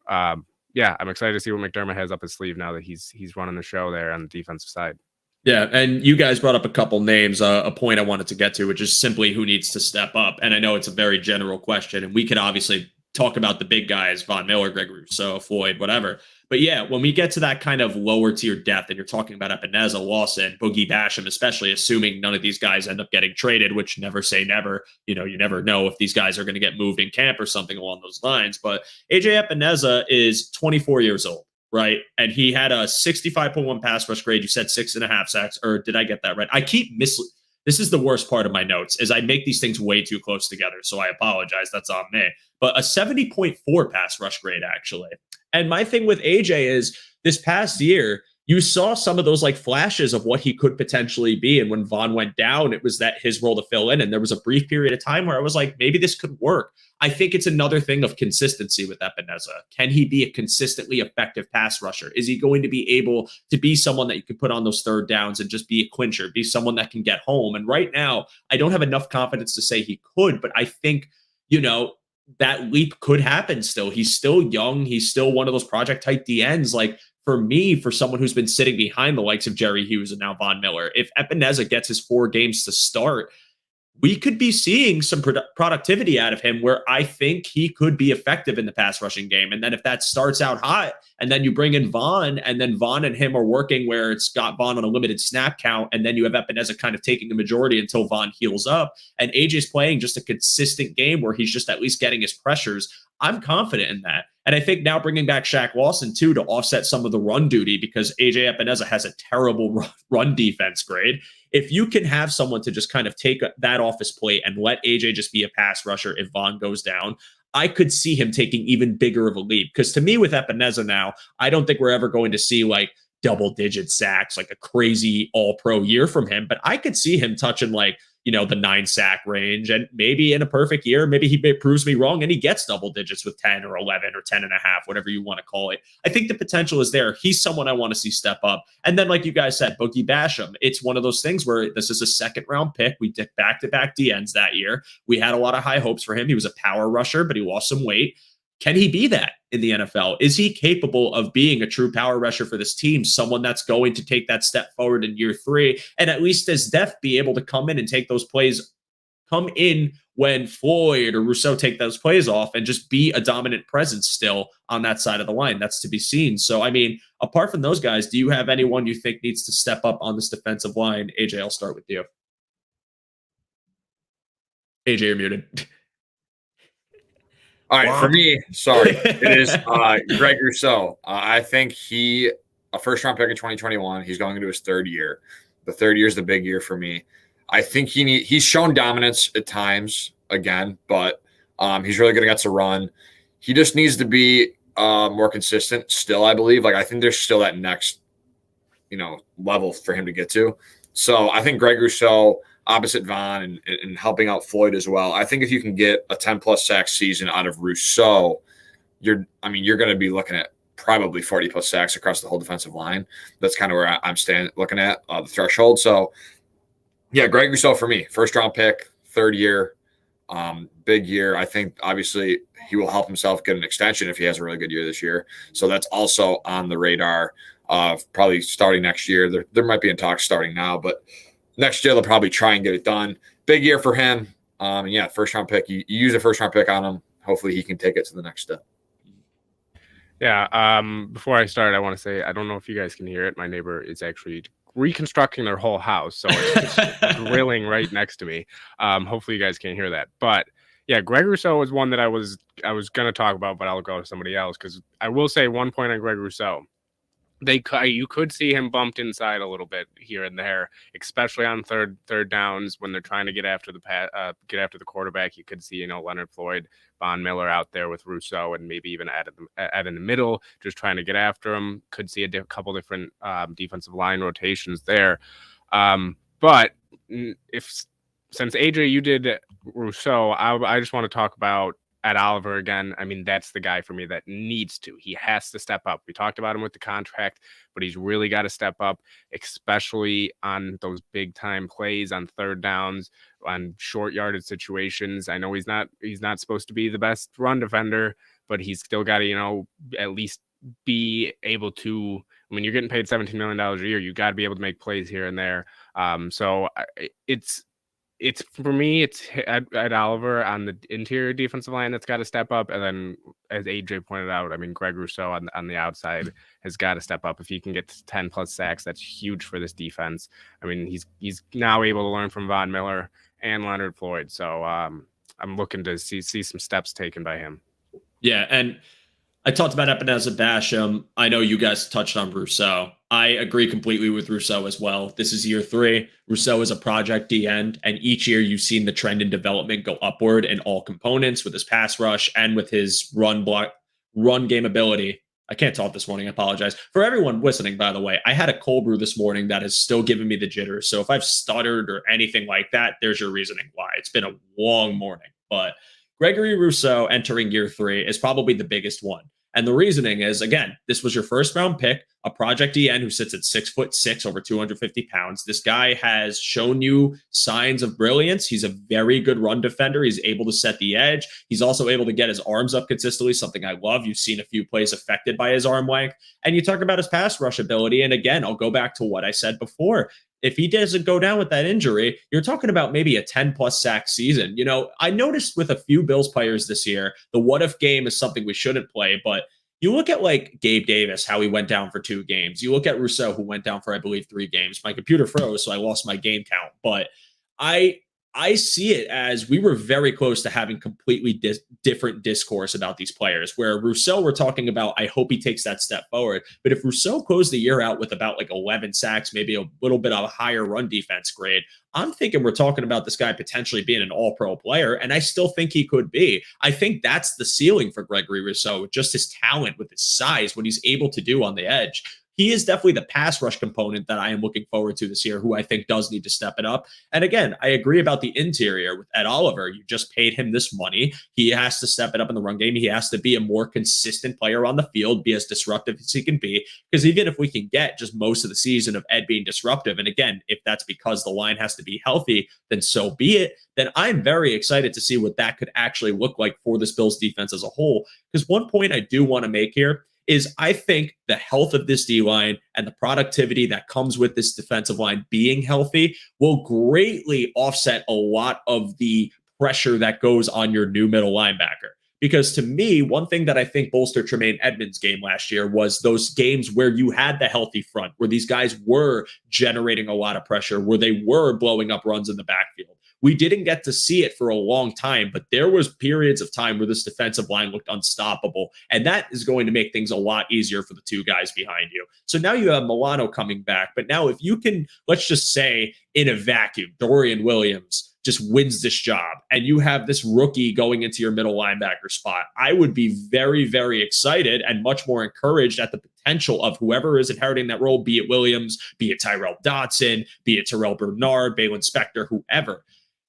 yeah, I'm excited to see what McDermott has up his sleeve now that he's running the show there on the defensive side. Yeah, and you guys brought up a couple names, a point I wanted to get to, which is simply who needs to step up. And I know it's a very general question, and we could obviously talk about the big guys, Von Miller, Greg Rousseau, Floyd, whatever. But yeah, when we get to that kind of lower tier depth, and you're talking about Epinesa, Lawson, Boogie Basham, especially assuming none of these guys end up getting traded, which never say never. You know, you never know if these guys are going to get moved in camp or something along those lines. But AJ Epinesa is 24 years old, right? And he had a 65.1 pass rush grade. You said 6.5 sacks, or did I get that right? I keep This is the worst part of my notes, is I make these things way too close together. So I apologize. That's on me. But a 70.4 pass rush grade, actually. And my thing with AJ is this past year, you saw some of those like flashes of what he could potentially be. And when Von went down, it was that his role to fill in. And there was a brief period of time where I was like, maybe this could work. I think it's another thing of consistency with Epinesa. Can he be a consistently effective pass rusher? Is he going to be able to be someone that you can put on those third downs and just be a clincher, be someone that can get home? And right now, I don't have enough confidence to say he could, but I think, you know, that leap could happen still. He's still young. He's still one of those project type DNs. Like for me, for someone who's been sitting behind the likes of Jerry Hughes and now Von Miller, if Epinesa gets his 4 games to start, we could be seeing some productivity out of him where I think he could be effective in the pass rushing game. And then if that starts out hot and then you bring in Von and then Von and him are working where it's got Von on a limited snap count. And then you have Epinesa kind of taking the majority until Von heals up and AJ's playing just a consistent game where he's just at least getting his pressures. I'm confident in that. And I think now bringing back Shaq Lawson, too, to offset some of the run duty because AJ Epinesa has a terrible run defense grade. If you can have someone to just kind of take that off his plate and let AJ just be a pass rusher if Von goes down, I could see him taking even bigger of a leap. Because to me, with Epinesa now, I don't think we're ever going to see like double-digit sacks, like a crazy all-pro year from him. But I could see him touching like, you know, the 9-sack range. And maybe in a perfect year, maybe he proves me wrong and he gets double digits with 10 or 11 or 10.5, whatever you want to call it. I think the potential is there. He's someone I want to see step up. And then, like you guys said, Boogie Basham, it's one of those things where this is a second-round pick. We did back-to-back DNs that year. We had a lot of high hopes for him. He was a power rusher, but he lost some weight. Can he be that in the NFL? Is he capable of being a true power rusher for this team? Someone that's going to take that step forward in year 3 and at least as Def be able to come in and take those plays, come in when Floyd or Rousseau take those plays off and just be a dominant presence still on that side of the line. That's to be seen. So, I mean, apart from those guys, do you have anyone you think needs to step up on this defensive line? AJ, I'll start with you. AJ, you're muted. All right, for me, sorry, it is Greg Rousseau. I think a first-round pick in 2021. He's going into his 3rd year. The 3rd year is the big year for me. I think he's shown dominance at times again, but he's really good against the run. He just needs to be more consistent still, I believe. Like I think there's still that next, level for him to get to. So I think Greg Rousseau, opposite Von and helping out Floyd as well. I think if you can get a 10+ sack season out of Rousseau, you're going to be looking at probably 40+ sacks across the whole defensive line. That's kind of where I'm looking at the threshold. So, yeah, Greg Rousseau for me, first round pick, third year, big year. I think obviously he will help himself get an extension if he has a really good year this year. So that's also on the radar. Probably starting next year. There might be in talks starting now, but next year they'll probably try and get it done. Big year for him. Yeah, first round pick. You use a first round pick on him. Hopefully he can take it to the next step. Yeah. Before I start, I want to say I don't know if you guys can hear it. My neighbor is actually reconstructing their whole house, so it's drilling right next to me. Hopefully you guys can't hear that. But yeah, Greg Rousseau was one that I was going to talk about, but I'll go to somebody else because I will say one point on Greg Rousseau. You could see him bumped inside a little bit here and there, especially on third downs when they're trying to get after the quarterback. You could see, Leonard Floyd, Von Miller out there with Rousseau, and maybe even Ed in the middle, just trying to get after him. Could see a couple different defensive line rotations there. But since AJ, you did Rousseau, I just want to talk about Ed Oliver again. I mean, that's the guy for me that needs to. He has to step up. We talked about him with the contract, but he's really got to step up, especially on those big time plays on third downs, on short yardage situations. I know he's not supposed to be the best run defender, but he's still got to, at least be able to. I mean, you're getting paid $17 million a year. You got to be able to make plays here and there. So it's for me, it's Ed Oliver on the interior defensive line that's got to step up. And then, as AJ pointed out, I mean, Greg Rousseau on the outside has got to step up. If he can get 10+ sacks, that's huge for this defense. I mean, he's now able to learn from Von Miller and Leonard Floyd. So I'm looking to see some steps taken by him. Yeah, and I talked about Ebenezer Basham. I know you guys touched on Rousseau. I agree completely with Rousseau as well. This is year 3. Rousseau is a project D end, and each year you've seen the trend in development go upward in all components with his pass rush and with his run game ability. I can't talk this morning. I apologize. For everyone listening, by the way, I had a cold brew this morning that is still giving me the jitters. So if I've stuttered or anything like that, there's your reasoning why. It's been a long morning. But Gregory Rousseau entering year 3 is probably the biggest one. And the reasoning is, again, this was your first round pick, a project DN who sits at 6'6", over 250 pounds. This guy has shown you signs of brilliance. He's a very good run defender. He's able to set the edge. He's also able to get his arms up consistently, something I love. You've seen a few plays affected by his arm length. And you talk about his pass rush ability. And again, I'll go back to what I said before. If he doesn't go down with that injury, you're talking about maybe a 10+ sack season. I noticed with a few Bills players this year, the what if game is something we shouldn't play, but you look at like Gabe Davis, how he went down for 2 games. You look at Rousseau, who went down for, I believe, 3 games. My computer froze, so I lost my game count. But I see it as we were very close to having completely different discourse about these players, where Rousseau, we're talking about, I hope he takes that step forward. But if Rousseau closed the year out with about like 11 sacks, maybe a little bit of a higher run defense grade, I'm thinking we're talking about this guy potentially being an all-pro player, and I still think he could be. I think that's the ceiling for Gregory Rousseau, with just his talent, with his size, what he's able to do on the edge. He is definitely the pass rush component that I am looking forward to this year, who I think does need to step it up. And again, I agree about the interior with Ed Oliver. You just paid him this money. He has to step it up in the run game. He has to be a more consistent player on the field, be as disruptive as he can be. Because even if we can get just most of the season of Ed being disruptive, and again, if that's because the line has to be healthy, then so be it. Then I'm very excited to see what that could actually look like for this Bills defense as a whole. Because one point I do want to make here is I think the health of this D-line and the productivity that comes with this defensive line being healthy will greatly offset a lot of the pressure that goes on your new middle linebacker. Because to me, one thing that I think bolstered Tremaine Edmonds' game last year was those games where you had the healthy front, where these guys were generating a lot of pressure, where they were blowing up runs in the backfield. We didn't get to see it for a long time, but there was periods of time where this defensive line looked unstoppable, and that is going to make things a lot easier for the 2 guys behind you. So now you have Milano coming back, but now if you can, let's just say in a vacuum, Dorian Williams, just wins this job, and you have this rookie going into your middle linebacker spot, I would be very, very excited and much more encouraged at the potential of whoever is inheriting that role, be it Williams, be it Tyrell Dodson, be it Terrell Bernard, Balin Spector, whoever.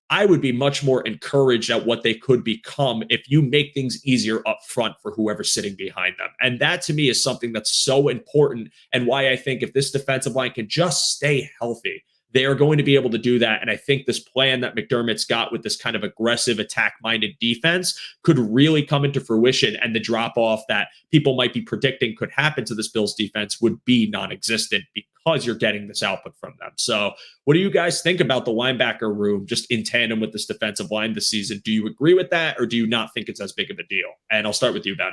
I would be much more encouraged at what they could become if you make things easier up front for whoever's sitting behind them. And that to me is something that's so important, and why I think if this defensive line can just stay healthy, they are going to be able to do that. And I think this plan that McDermott's got with this kind of aggressive, attack-minded defense could really come into fruition. And the drop-off that people might be predicting could happen to this Bills defense would be non-existent because you're getting this output from them. So what do you guys think about the linebacker room just in tandem with this defensive line this season? Do you agree with that, or do you not think it's as big of a deal? And I'll start with you, Ben.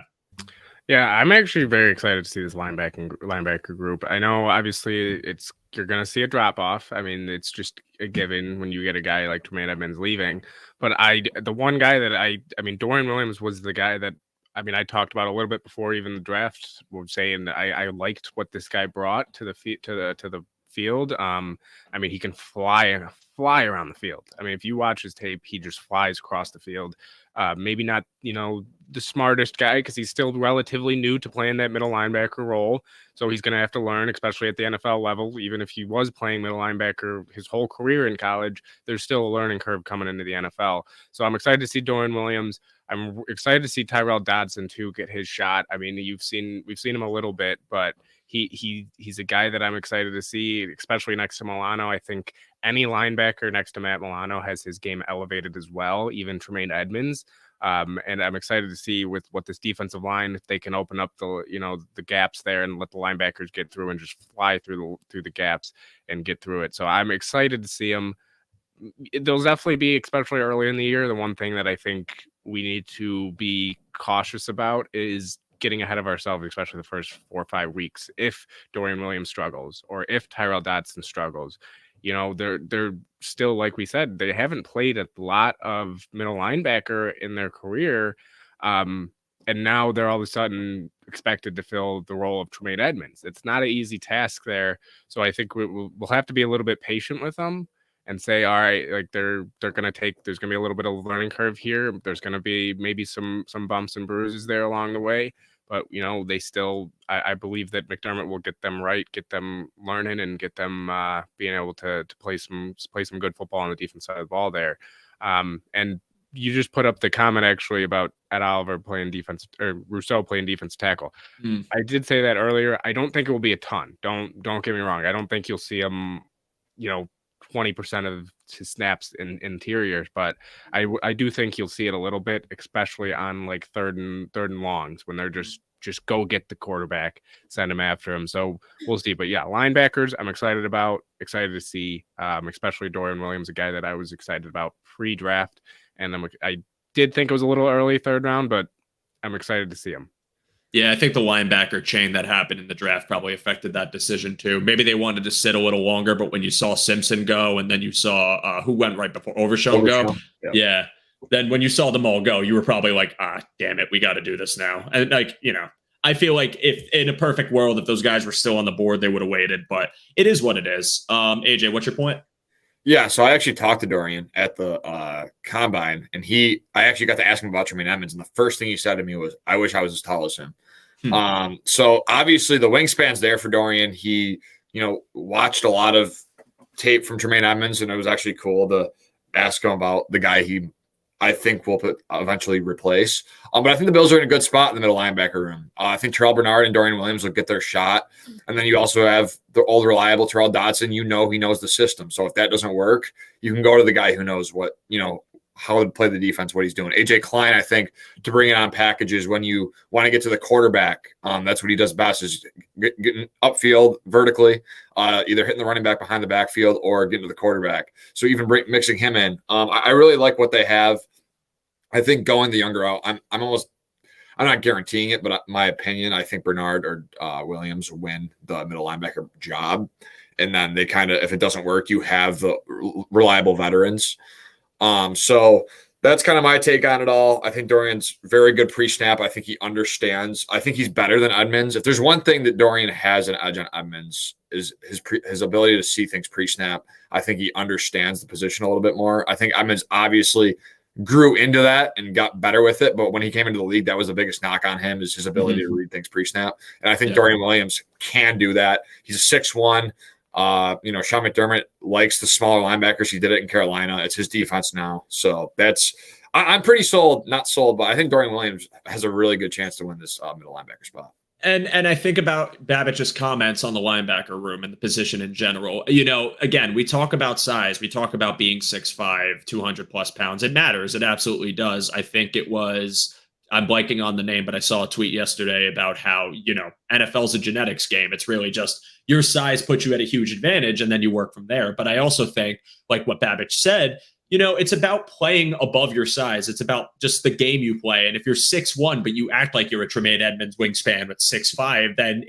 Yeah, I'm actually very excited to see this linebacker group. I know obviously you're going to see a drop off. I mean, it's just a given when you get a guy like Tremaine Edmonds leaving. But the one guy that I mean, Dorian Williams was the guy that, I mean, I talked about a little bit before even the draft, was saying that I liked what this guy brought to the field. I mean, he can fly around the field. I mean, if you watch his tape, he just flies across the field. Maybe not, the smartest guy, because he's still relatively new to playing that middle linebacker role. So he's going to have to learn, especially at the NFL level. Even if he was playing middle linebacker his whole career in college, there's still a learning curve coming into the NFL. So I'm excited to see Dorian Williams. I'm excited to see Tyrell Dodson too get his shot. I mean, we've seen him a little bit, but he's a guy that I'm excited to see, especially next to Milano. I think any linebacker next to Matt Milano has his game elevated as well, even Tremaine Edmonds. And I'm excited to see with what this defensive line, if they can open up the gaps there and let the linebackers get through and just fly through the gaps and get through it. So I'm excited to see them. There'll definitely be, especially early in the year, the one thing that I think we need to be cautious about is getting ahead of ourselves, especially the first 4 or 5 weeks. If Dorian Williams struggles or if Tyrell Dodson struggles, they're still, like we said, they haven't played a lot of middle linebacker in their career. And now they're all of a sudden expected to fill the role of Tremaine Edmonds. It's not an easy task there. So I think we'll have to be a little bit patient with them and say, all right, like they're going to there's going to be a little bit of a learning curve here. There's going to be maybe some bumps and bruises there along the way. But, they still, I believe that McDermott will get them right, get them learning, and get them being able to play some good football on the defense side of the ball there. And you just put up the comment actually about Ed Oliver playing defense, or Rousseau playing defense tackle. I did say that earlier. I don't think it will be a ton. Don't get me wrong. I don't think you'll see him, 20% of his snaps in interiors, but I do think you'll see it a little bit, especially on like third and longs when they're just go get the quarterback, send him after him. So we'll see. But yeah, linebackers, I'm excited to see, especially Dorian Williams, a guy that I was excited about pre-draft. And I did think it was a little early 3rd round, but I'm excited to see him. Yeah, I think the linebacker chain that happened in the draft probably affected that decision too. Maybe they wanted to sit a little longer, but when you saw Simpson go and then you saw who went right before Overshown go, yeah. Then when you saw them all go, you were probably like, damn it, we got to do this now. And I feel like if in a perfect world, if those guys were still on the board, they would have waited, but it is what it is. AJ, what's your point? Yeah, so I actually talked to Dorian at the combine, and I actually got to ask him about Tremaine Edmonds, and the first thing he said to me was, I wish I was as tall as him. So obviously the wingspan's there for Dorian. He, watched a lot of tape from Tremaine Edmonds, and it was actually cool to ask him about the guy I think will eventually replace. But I think the Bills are in a good spot in the middle linebacker room. I think Terrell Bernard and Dorian Williams will get their shot. And then you also have the old reliable Tyrell Dodson. He knows the system. So if that doesn't work, you can go to the guy who knows what, how to play the defense, what he's doing. AJ Klein, I think, to bring it on packages when you want to get to the quarterback, that's what he does best, is getting upfield vertically, either hitting the running back behind the backfield or getting to the quarterback. So even mixing him in. I really like what they have. I think going the younger out, I'm not guaranteeing it, but my opinion, I think Bernard or Williams win the middle linebacker job. And then they if it doesn't work, you have the reliable veterans. So That's kind of my take on it all. I think Dorian's very good pre-snap. I think he understands. I think he's better than Edmonds. If there's one thing that Dorian has an edge on Edmonds is his ability to see things pre-snap. I think he understands the position a little bit more. I think Edmonds obviously grew into that and got better with it, but when he came into the league, that was the biggest knock on him is his ability to read things pre-snap. And I think Dorian Williams can do that. He's a 6'1". Sean McDermott likes the smaller linebackers. He did it in Carolina. It's his defense now. So I'm pretty not sold, but I think Dorian Williams has a really good chance to win this middle linebacker spot. And I think about Babbitt's comments on the linebacker room and the position in general. Again, we talk about size. We talk about being 6'5", 200 plus pounds. It matters. It absolutely does. I think it was, I'm blanking on the name, but I saw a tweet yesterday about how, NFL's a genetics game. It's really just your size puts you at a huge advantage and then you work from there. But I also think, like what Babbage said, it's about playing above your size. It's about just the game you play. And if you're 6'1", but you act like you're a Tremaine Edmonds wingspan with 6'5", then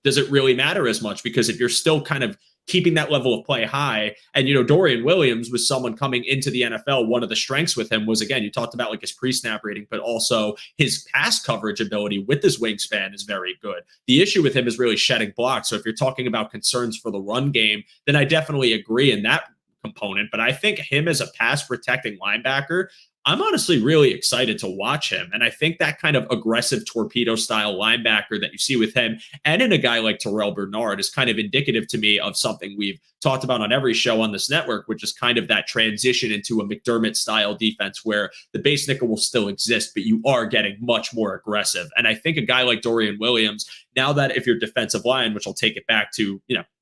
does it really matter as much? Because if you're still kind of keeping that level of play high, and Dorian Williams was someone coming into the NFL, one of the strengths with him was, again, you talked about like his pre-snap rating, but also his pass coverage ability with his wingspan is very good. The issue with him is really shedding blocks. So if you're talking about concerns for the run game, then I definitely agree in that component. But I think him as a pass protecting linebacker, I'm honestly really excited to watch him. And I think that kind of aggressive torpedo style linebacker that you see with him and in a guy like Terrell Bernard is kind of indicative to me of something we've talked about on every show on this network, which is kind of that transition into a McDermott style defense where the base nickel will still exist, but you are getting much more aggressive. And I think a guy like Dorian Williams, now that if you're defensive line, which I'll take it back to,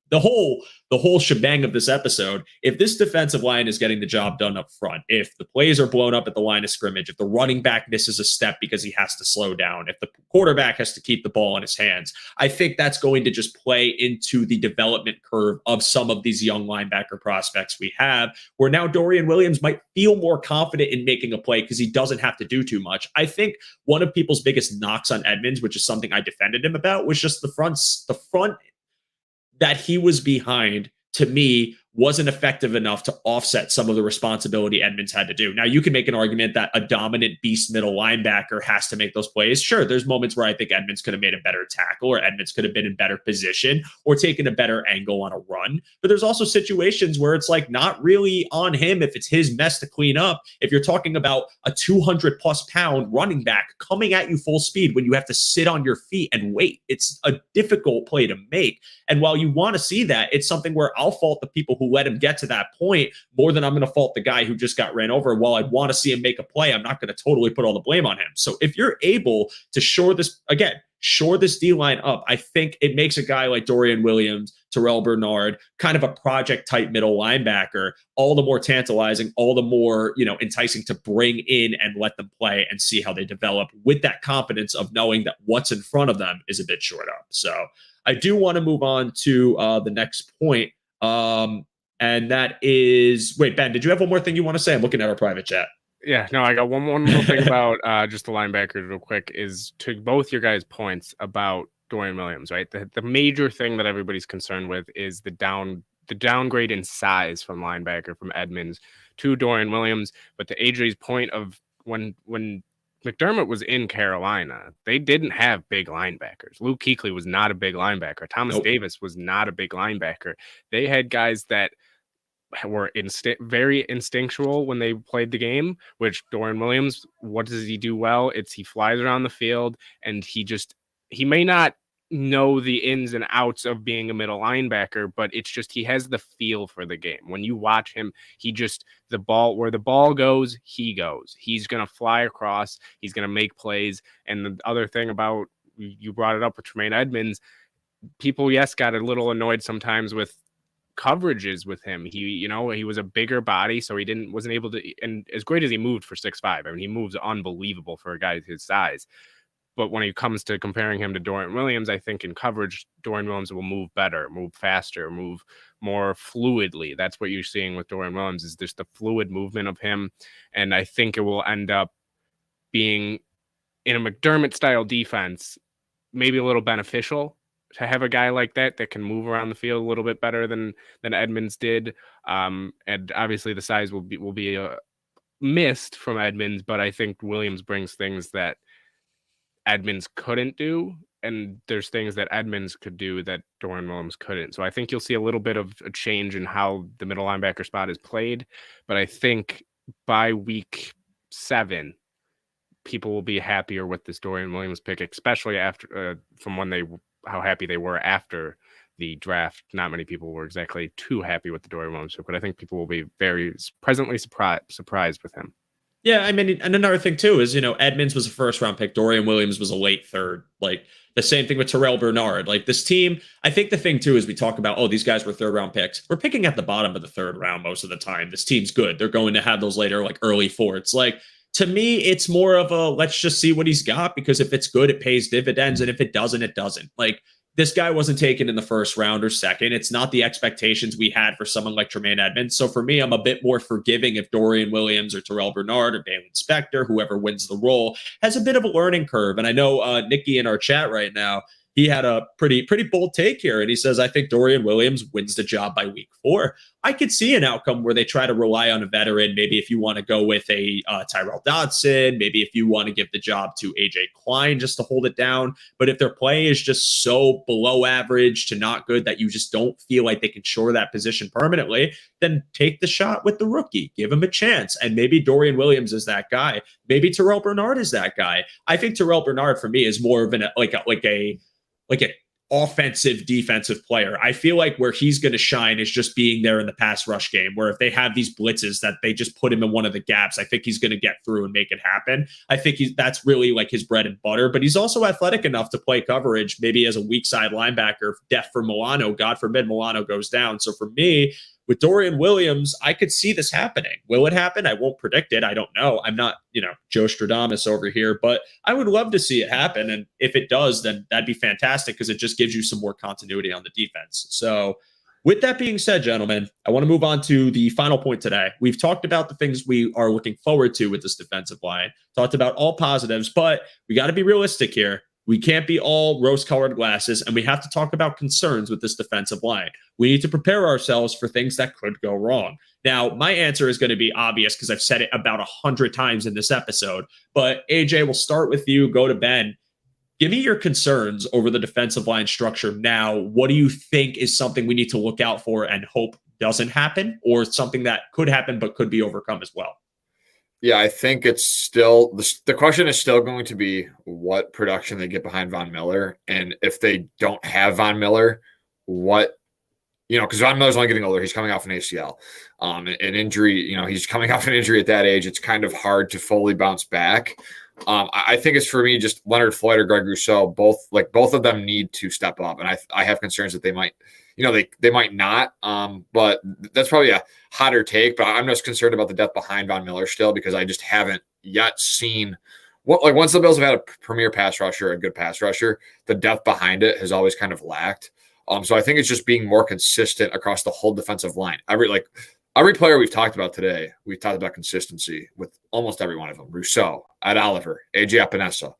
the whole shebang of this episode, if this defensive line is getting the job done up front, if the plays are blown up at the line of scrimmage, if the running back misses a step because he has to slow down, if the quarterback has to keep the ball in his hands, I think that's going to just play into the development curve of some of these young linebacker prospects we have, where now Dorian Williams might feel more confident in making a play because he doesn't have to do too much. I think one of people's biggest knocks on Edmonds, which is something I defended him about, was just the front that he was behind, to me, wasn't effective enough to offset some of the responsibility Edmonds had to do. Now, you can make an argument that a dominant beast middle linebacker has to make those plays. Sure, there's moments where I think Edmonds could have made a better tackle or Edmonds could have been in better position or taken a better angle on a run. But there's also situations where it's like not really on him if it's his mess to clean up. If you're talking about a 200 plus pound running back coming at you full speed when you have to sit on your feet and wait, it's a difficult play to make. And while you want to see that, it's something where I'll fault the people who let him get to that point more than I'm going to fault the guy who just got ran over. While I'd want to see him make a play, I'm not going to totally put all the blame on him. So if you're able to shore this D-line up, I think it makes a guy like Dorian Williams, Terrell Bernard, kind of a project type middle linebacker, all the more tantalizing, all the more, enticing to bring in and let them play and see how they develop with that confidence of knowing that what's in front of them is a bit short up. So I do want to move on to the next point. And that is, wait, Ben, did you have one more thing you want to say? I'm looking at our private chat. Yeah, no, I got one more thing about just the linebackers real quick is to both your guys' points about Dorian Williams, right? The major thing that everybody's concerned with is the downgrade in size from linebacker from Edmonds to Dorian Williams. But to AJ's point of when McDermott was in Carolina, they didn't have big linebackers. Luke Kuechly was not a big linebacker. Thomas Davis was not a big linebacker. They had guys that were very instinctual when they played the game, which Dorian Williams, what does he do well? He flies around the field and he may not know the ins and outs of being a middle linebacker, but it's just he has the feel for the game. When you watch him, where the ball goes, he goes. He's going to fly across. He's going to make plays. And the other thing about, you brought it up with Tremaine Edmonds, people, got a little annoyed sometimes with coverages with him. He was a bigger body, so wasn't able to, and as great as he moved for 6'5", I mean, he moves unbelievable for a guy his size. But when it comes to comparing him to Dorian Williams, I think in coverage, Dorian Williams will move better, move faster, move more fluidly. That's what you're seeing with Dorian Williams, is just the fluid movement of him. And I think it will end up being, in a McDermott-style defense, maybe a little beneficial to have a guy like that can move around the field a little bit better than Edmonds did. And obviously the size will be missed from Edmonds, but I think Williams brings things that Edmonds couldn't do, and there's things that Edmonds could do that Dorian Williams couldn't. So I think you'll see a little bit of a change in how the middle linebacker spot is played, but I think by week 7, people will be happier with this Dorian Williams pick, especially after from how happy they were after the draft. Not many people were exactly too happy with the Dorian Williams pick, but I think people will be very pleasantly surprised with him. Yeah, I mean, and another thing too is, Edmonds was a first-round pick. Dorian Williams was a late third. Like, the same thing with Terrell Bernard. Like, this team, I think the thing too is we talk about, oh, these guys were third-round picks. We're picking at the bottom of the third round most of the time. This team's good. They're going to have those later, like, early fourths. Like, to me, it's more of a let's just see what he's got, because if it's good, it pays dividends. And if it doesn't, it doesn't. Like, this guy wasn't taken in the first round or second. It's not the expectations we had for someone like Tremaine Edmonds. So for me, I'm a bit more forgiving if Dorian Williams or Terrell Bernard or Dalen Spector, whoever wins the role, has a bit of a learning curve. And I know Nikki in our chat right now, he had a pretty bold take here. And he says, I think Dorian Williams wins the job by week 4. I could see an outcome where they try to rely on a veteran. Maybe if you want to go with a Tyrell Dodson, maybe if you want to give the job to AJ Klein just to hold it down. But if their play is just so below average to not good that you just don't feel like they can shore that position permanently, then take the shot with the rookie. Give him a chance. And maybe Dorian Williams is that guy. Maybe Terrell Bernard is that guy. I think Terrell Bernard for me is more of an like an offensive defensive player. I feel like where he's going to shine is just being there in the pass rush game, where if they have these blitzes that they just put him in one of the gaps, I think he's going to get through and make it happen. I think that's really like his bread and butter, but he's also athletic enough to play coverage, maybe as a weak side linebacker, def for Milano. God forbid Milano goes down. So for me, with Dorian Williams, I could see this happening. Will it happen? I won't predict it. I don't know. I'm not, Joe Stradamus over here, but I would love to see it happen. And if it does, then that'd be fantastic, because it just gives you some more continuity on the defense. So with that being said, gentlemen, I want to move on to the final point today. We've talked about the things we are looking forward to with this defensive line, talked about all positives, but we got to be realistic here. We can't be all rose-colored glasses, and we have to talk about concerns with this defensive line. We need to prepare ourselves for things that could go wrong. Now, my answer is going to be obvious because I've said it about 100 times in this episode, but AJ, we'll start with you, go to Ben. Give me your concerns over the defensive line structure now. What do you think is something we need to look out for and hope doesn't happen, or something that could happen but could be overcome as well? Yeah, I think it's still the question is still going to be what production they get behind Von Miller. And if they don't have Von Miller, because Von Miller's only getting older. He's coming off an ACL, an injury. He's coming off an injury at that age. It's kind of hard to fully bounce back. I think it's, for me, just Leonard Floyd or Greg Rousseau. Both of them need to step up. And I have concerns that they might, they might not. But that's probably a hotter take. But I'm just concerned about the depth behind Von Miller still, because I just haven't yet seen once the Bills have had a premier pass rusher, a good pass rusher, the depth behind it has always kind of lacked. So I think it's just being more consistent across the whole defensive line. Every player we've talked about today, we've talked about consistency with almost every one of them. Rousseau, Ed Oliver, AJ Epinesa.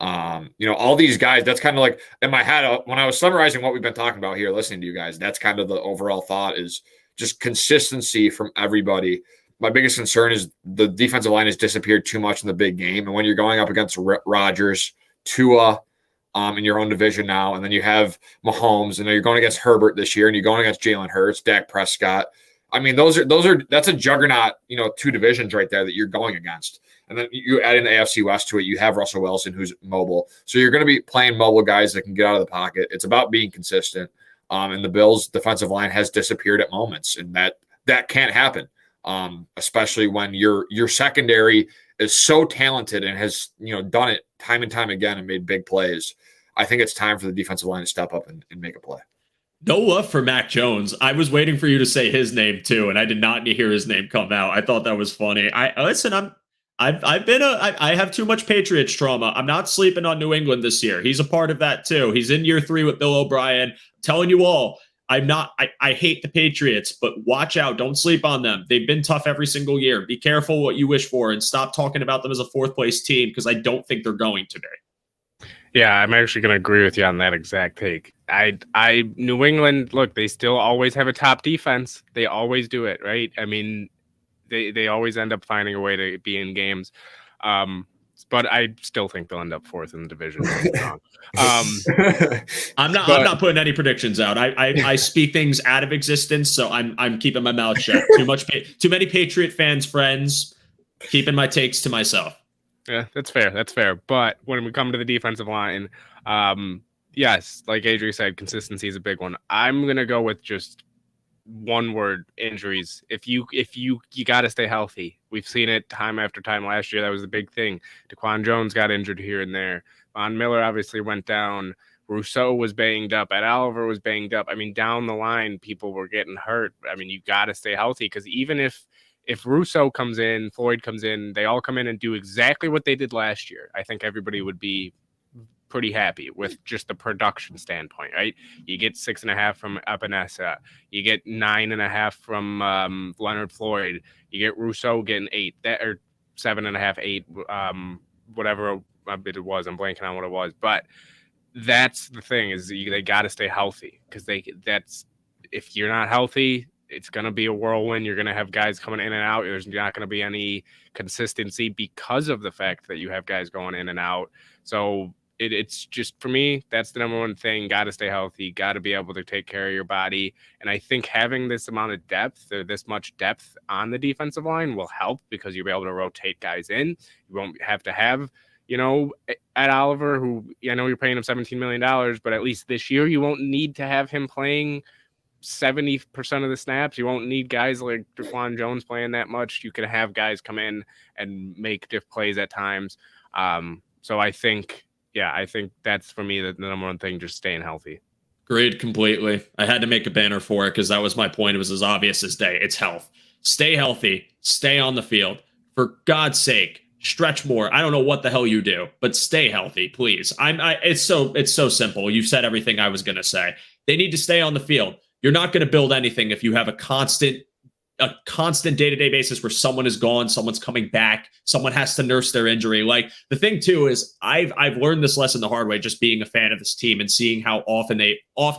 All these guys, that's kind of like in my head when I was summarizing what we've been talking about here, listening to you guys, that's kind of the overall thought, is just consistency from everybody. My biggest concern is the defensive line has disappeared too much in the big game. And when you're going up against Rodgers, Tua, in your own division now, and then you have Mahomes, and then you're going against Herbert this year, and you're going against Jalen Hurts, Dak Prescott. I mean, that's a juggernaut, 2 divisions right there that you're going against. And then you add in the AFC West to it. You have Russell Wilson, who's mobile. So you're going to be playing mobile guys that can get out of the pocket. It's about being consistent. And the Bills' defensive line has disappeared at moments, and that can't happen, especially when your secondary is so talented and has done it time and time again and made big plays. I think it's time for the defensive line to step up and make a play. No love for Mac Jones. I was waiting for you to say his name too, and I did not hear his name come out. I thought that was funny. I have too much Patriots trauma. I'm not sleeping on New England this year. He's a part of that too. He's in year 3 with Bill O'Brien. I'm telling you all, I hate the Patriots, but watch out. Don't sleep on them. They've been tough every single year. Be careful what you wish for, and stop talking about them as a 4th place team, because I don't think they're going to be. Yeah, I'm actually going to agree with you on that exact take. New England, look, they still always have a top defense. They always do it, right? I mean, they always end up finding a way to be in games. But I still think they'll end up fourth in the division. I'm not putting any predictions out. I speak things out of existence, so I'm keeping my mouth shut. Too many Patriot fans, friends. Keeping my takes to myself. Yeah, that's fair. That's fair. But when we come to the defensive line, yes, like Adri said, consistency is a big one. I'm gonna go with just one word: injuries. If you got to stay healthy. We've seen it time after time. Last year, that was the big thing. Daquan Jones got injured here and there. Von Miller obviously went down. Rousseau was banged up. Ed Oliver was banged up. I mean, down the line, people were getting hurt. I mean, you got to stay healthy, because even if Rousseau comes in, Floyd comes in, they all come in and do exactly what they did last year, I think everybody would be pretty happy with just the production standpoint, right? You get 6.5 from Epinesa. You get 9.5 from Leonard Floyd. You get Rousseau getting 8, or 7.5, 8, whatever it was. I'm blanking on what it was. But that's the thing, is they got to stay healthy, because if you're not healthy, it's going to be a whirlwind. You're going to have guys coming in and out. There's not going to be any consistency because of the fact that you have guys going in and out. So it's just, for me, that's the number one thing. Got to stay healthy. Got to be able to take care of your body. And I think having this amount of depth, or this much depth on the defensive line, will help, because you'll be able to rotate guys in. You won't have to have, Ed Oliver, who I know you're paying him $17 million, but at least this year you won't need to have him playing 70% of the snaps. You won't need guys like Daquan Jones playing that much. You can have guys come in and make diff plays at times. So I think that's, for me, the number one thing, just staying healthy. Agreed completely. I had to make a banner for it, because that was my point. It was as obvious as day. It's health. Stay healthy. Stay on the field. For God's sake, stretch more. I don't know what the hell you do, but stay healthy, please. It's so simple. You've said everything I was going to say. They need to stay on the field. You're not going to build anything if you have a constant day-to-day basis where someone is gone, someone's coming back, someone has to nurse their injury. Like, the thing too is I've learned this lesson the hard way, just being a fan of this team and seeing how often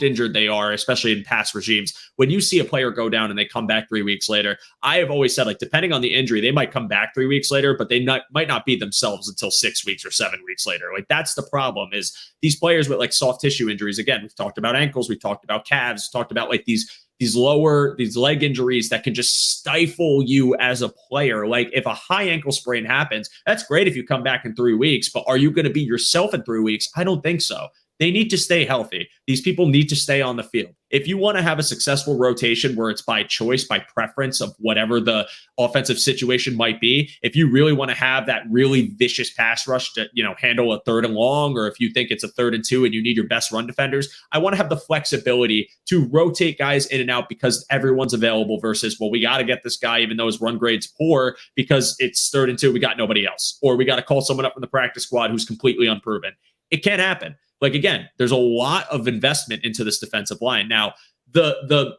injured they are, especially in past regimes. When you see a player go down and they come back 3 weeks later, I have always said, like, depending on the injury, they might come back 3 weeks later, but they might not be themselves until 6 weeks or 7 weeks later. Like, that's the problem, is these players with like soft tissue injuries. Again, we've talked about ankles, we've talked about calves, talked about like these leg injuries that can just stifle you as a player. Like, if a high ankle sprain happens, that's great if you come back in 3 weeks, but are you going to be yourself in 3 weeks? I don't think so. They need to stay healthy. These people need to stay on the field. If you want to have a successful rotation where it's by choice, by preference of whatever the offensive situation might be, if you really want to have that really vicious pass rush to, handle a 3rd and long, or if you think it's a 3rd and 2 and you need your best run defenders, I want to have the flexibility to rotate guys in and out because everyone's available, versus, well, we got to get this guy even though his run grade's poor because it's 3rd and 2, we got nobody else, or we got to call someone up from the practice squad who's completely unproven. It can't happen. Like, again, there's a lot of investment into this defensive line. Now, the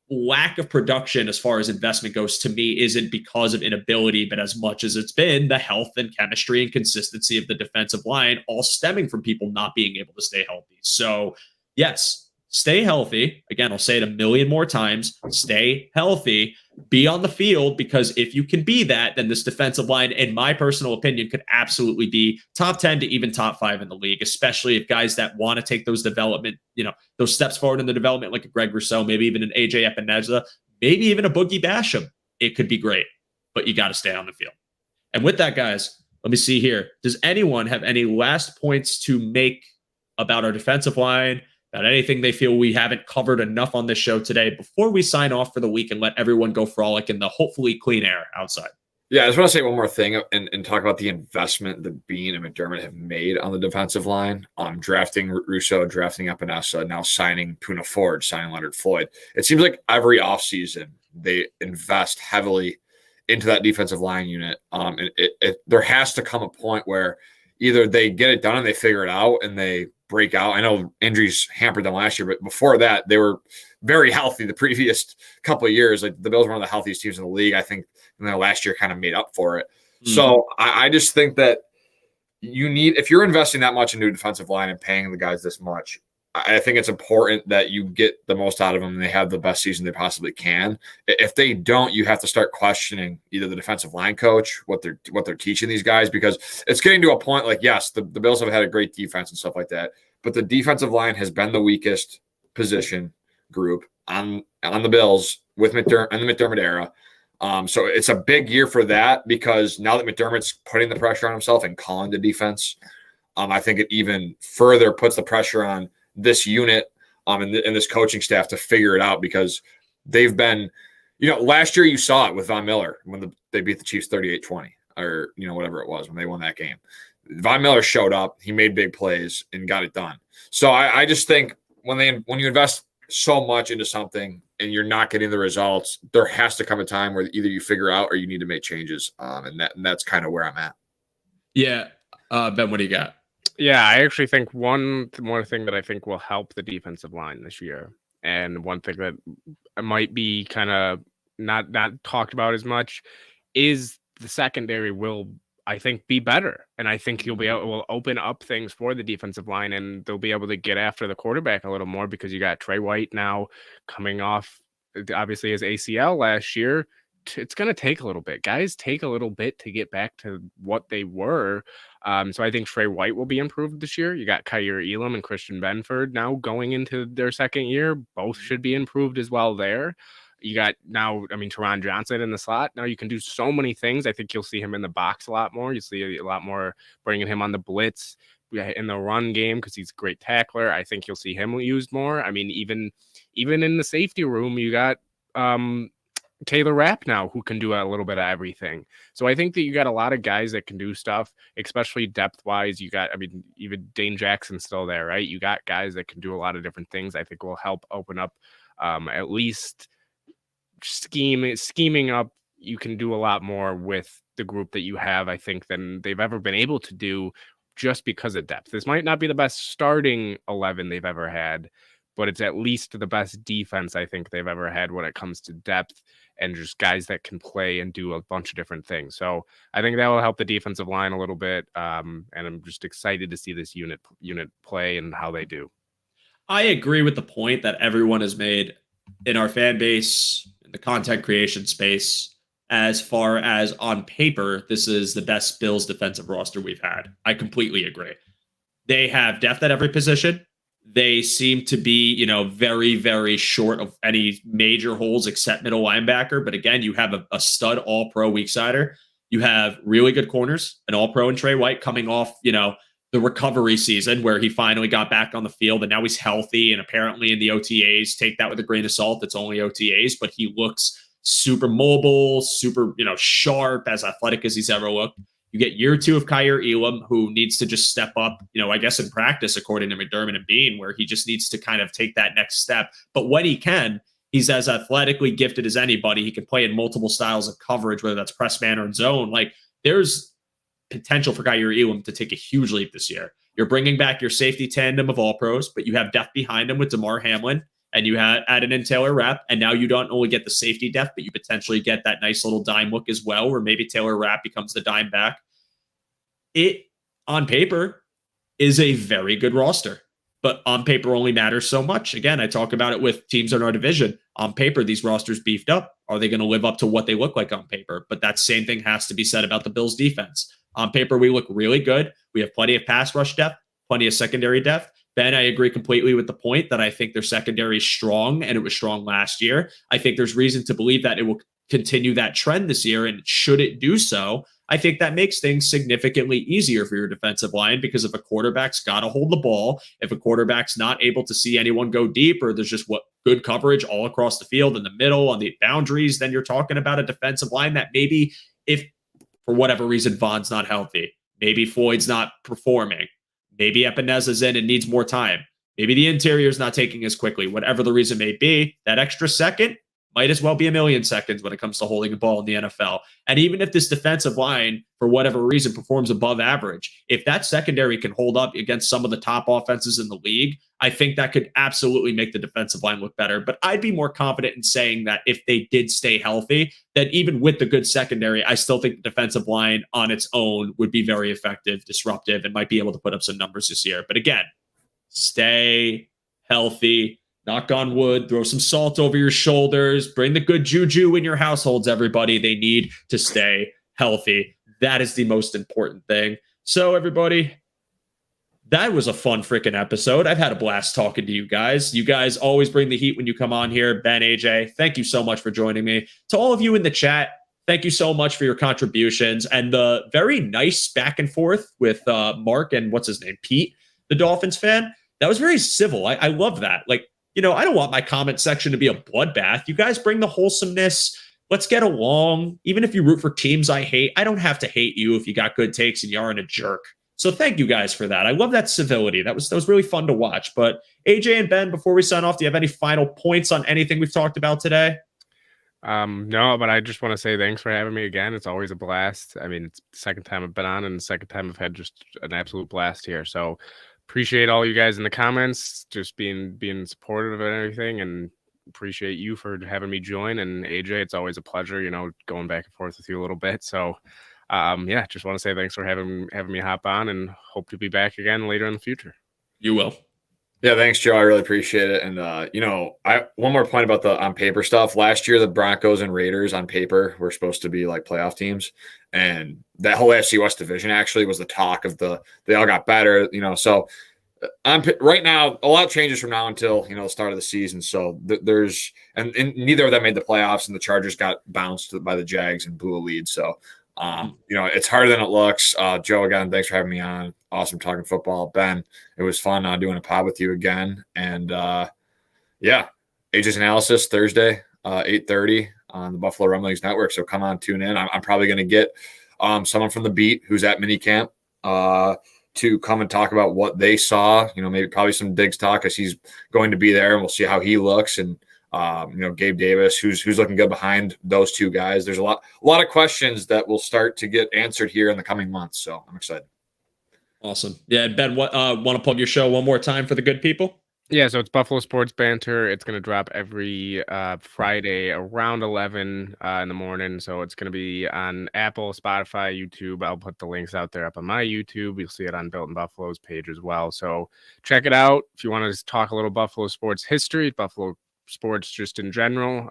lack of production as far as investment goes, to me, isn't because of inability, but as much as it's been the health and chemistry and consistency of the defensive line, all stemming from people not being able to stay healthy. So, yes, stay healthy. Again, I'll say it a million more times. Stay healthy. Be on the field, because if you can be that, then this defensive line, in my personal opinion, could absolutely be top 10 to even top 5 in the league, especially if guys that want to take those development, those steps forward in the development, like a Greg Rousseau, maybe even an AJ Epinesa, maybe even a Boogie Basham. It could be great, but you got to stay on the field. And with that, guys, let me see here. Does anyone have any last points to make about our defensive line, about anything they feel we haven't covered enough on this show today, before we sign off for the week and let everyone go frolic in the hopefully clean air outside? Yeah, I just want to say one more thing and talk about the investment that Bean and McDermott have made on the defensive line. Drafting Rousseau, drafting Epinesa, now signing Puna Ford, signing Leonard Floyd. It seems like every offseason they invest heavily into that defensive line unit. There has to come a point where either they get it done and they figure it out and they break out. I know injuries hampered them last year, but before that, they were very healthy the previous couple of years. Like, the Bills were one of the healthiest teams in the league, I think, and then last year kind of made up for it. So I just think that you need, if you're investing that much into a defensive line and paying the guys this much, I think it's important that you get the most out of them and they have the best season they possibly can. If they don't, you have to start questioning either the defensive line coach, what they're teaching these guys, because it's getting to a point like, yes, the Bills have had a great defense and stuff like that, but the defensive line has been the weakest position group on the Bills with McDermott and the McDermott era. So it's a big year for that, because now that McDermott's putting the pressure on himself and calling the defense, I think it even further puts the pressure on this unit and this coaching staff to figure it out, because they've been, last year you saw it with Von Miller when they beat the Chiefs 38-20 or, whatever it was when they won that game. Von Miller showed up, he made big plays and got it done. So I just think when you invest so much into something and you're not getting the results, there has to come a time where either you figure out or you need to make changes. And that's kind of where I'm at. Yeah. Ben, what do you got? Yeah, I actually think one more thing that I think will help the defensive line this year, and one thing that might be kind of not talked about as much, is the secondary will, I think, be better. And I think will open up things for the defensive line, and they'll be able to get after the quarterback a little more, because you got Trey White now coming off, obviously, his ACL last year. It's going to take a little bit. Guys take a little bit to get back to what they were. So I think Trey White will be improved this year. You got Kyer Elam and Christian Benford now going into their second year. Both should be improved as well there. You got now, Teron Johnson in the slot. Now you can do so many things. I think you'll see him in the box a lot more. You'll see a lot more bringing him on the blitz in the run game, because he's a great tackler. I think you'll see him used more. Even in the safety room, you got Taylor Rapp now, who can do a little bit of everything. So I think that you got a lot of guys that can do stuff, especially depth-wise. You got, even Dane Jackson's still there, right? You got guys that can do a lot of different things. I think will help open up at least scheming up. You can do a lot more with the group that you have, I think, than they've ever been able to do, just because of depth. This might not be the best starting 11 they've ever had, but it's at least the best defense I think they've ever had when it comes to depth and just guys that can play and do a bunch of different things. So I think that will help the defensive line a little bit. And I'm just excited to see this unit play and how they do. I agree with the point that everyone has made in our fan base, in the content creation space. As far as on paper, this is the best Bills defensive roster we've had. I completely agree. They have depth at every position. They seem to be, very, very short of any major holes except middle linebacker. But again, you have a stud all-pro weak sider. You have really good corners, an all-pro and Trey White coming off, the recovery season where he finally got back on the field and now he's healthy. And apparently in the OTAs, take that with a grain of salt. It's only OTAs, but he looks super mobile, super, sharp, as athletic as he's ever looked. You get year 2 of Kyer Elam, who needs to just step up, I guess in practice, according to McDermott and Bean, where he just needs to kind of take that next step. But when he can, he's as athletically gifted as anybody. He can play in multiple styles of coverage, whether that's press man or in zone. Like, there's potential for Kyer Elam to take a huge leap this year. You're bringing back your safety tandem of all pros, but you have depth behind him with DeMar Hamlin, and you had added in Taylor Rapp, and now you don't only get the safety depth, but you potentially get that nice little dime look as well, where maybe Taylor Rapp becomes the dime back. It, on paper, is a very good roster, but on paper only matters so much. Again, I talk about it with teams in our division. On paper, these rosters beefed up. Are they going to live up to what they look like on paper? But that same thing has to be said about the Bills defense. On paper, we look really good. We have plenty of pass rush depth, plenty of secondary depth. Ben, I agree completely with the point that I think their secondary is strong, and it was strong last year. I think there's reason to believe that it will continue that trend this year, and should it do so, I think that makes things significantly easier for your defensive line, because if a quarterback's got to hold the ball, if a quarterback's not able to see anyone go deep, or there's just good coverage all across the field, in the middle, on the boundaries, then you're talking about a defensive line that maybe, if for whatever reason Von's not healthy, maybe Floyd's not performing, maybe Epeneza's in and needs more time, maybe the interior's not taking as quickly, whatever the reason may be, that extra second might as well be a million seconds when it comes to holding a ball in the NFL. And even if this defensive line, for whatever reason, performs above average, if that secondary can hold up against some of the top offenses in the league, I think that could absolutely make the defensive line look better. But I'd be more confident in saying that if they did stay healthy, that even with the good secondary, I still think the defensive line on its own would be very effective, disruptive, and might be able to put up some numbers this year. But again, stay healthy. Knock on wood, throw some salt over your shoulders, bring the good juju in your households, everybody. They need to stay healthy. That is the most important thing. So, everybody, that was a fun freaking episode. I've had a blast talking to you guys. You guys always bring the heat when you come on here. Ben, AJ, thank you so much for joining me. To all of you in the chat, thank you so much for your contributions and the very nice back and forth with Mark and what's his name, Pete, the Dolphins fan. That was very civil. I love that. Like, you know, I don't want my comment section to be a bloodbath. You guys bring the wholesomeness. Let's get along. Even if you root for teams I hate, I don't have to hate you if you got good takes and you aren't a jerk. So thank you guys for that. I love that civility. That was really fun to watch. But AJ and Ben, before we sign off, do you have any final points on anything we've talked about today? No, but I just want to say thanks for having me again. It's always a blast. I mean, it's the second time I've been on and the second time I've had just an absolute blast here. So appreciate all you guys in the comments, just being supportive and everything, and appreciate you for having me join. And AJ, it's always a pleasure, you know, going back and forth with you a little bit. So yeah, just want to say thanks for having me hop on, and hope to be back again later in the future. You will. Yeah, thanks, Joe. I really appreciate it. And you know, one more point about the on paper stuff. Last year, the Broncos and Raiders on paper were supposed to be like playoff teams, and that whole AFC West division actually was the talk of they all got better, you know. So right now, a lot changes from now until, you know, the start of the season. So there's and neither of them made the playoffs, and the Chargers got bounced by the Jags and blew a lead. So you know, it's harder than it looks. Joe, again, thanks for having me on. Awesome talking football. Ben, it was fun doing a pod with you again. And yeah, AJ's Analysis Thursday, 8:30 on the Buffalo Rumblings Network. So come on, tune in. I'm probably going to get someone from the beat who's at minicamp to come and talk about what they saw. You know, maybe probably some Diggs talk, because he's going to be there, and we'll see how he looks. And you know, Gabe Davis, who's looking good behind those two guys. There's a lot of questions that will start to get answered here in the coming months. So I'm excited. Awesome. Yeah, Ben, want to plug your show one more time for the good people? Yeah, so it's Buffalo Sports Banter. It's going to drop every Friday around 11 in the morning. So it's going to be on Apple, Spotify, YouTube. I'll put the links out there up on my YouTube. You'll see it on Built in Buffalo's page as well. So check it out. If you want to talk a little Buffalo sports history, Buffalo sports just in general.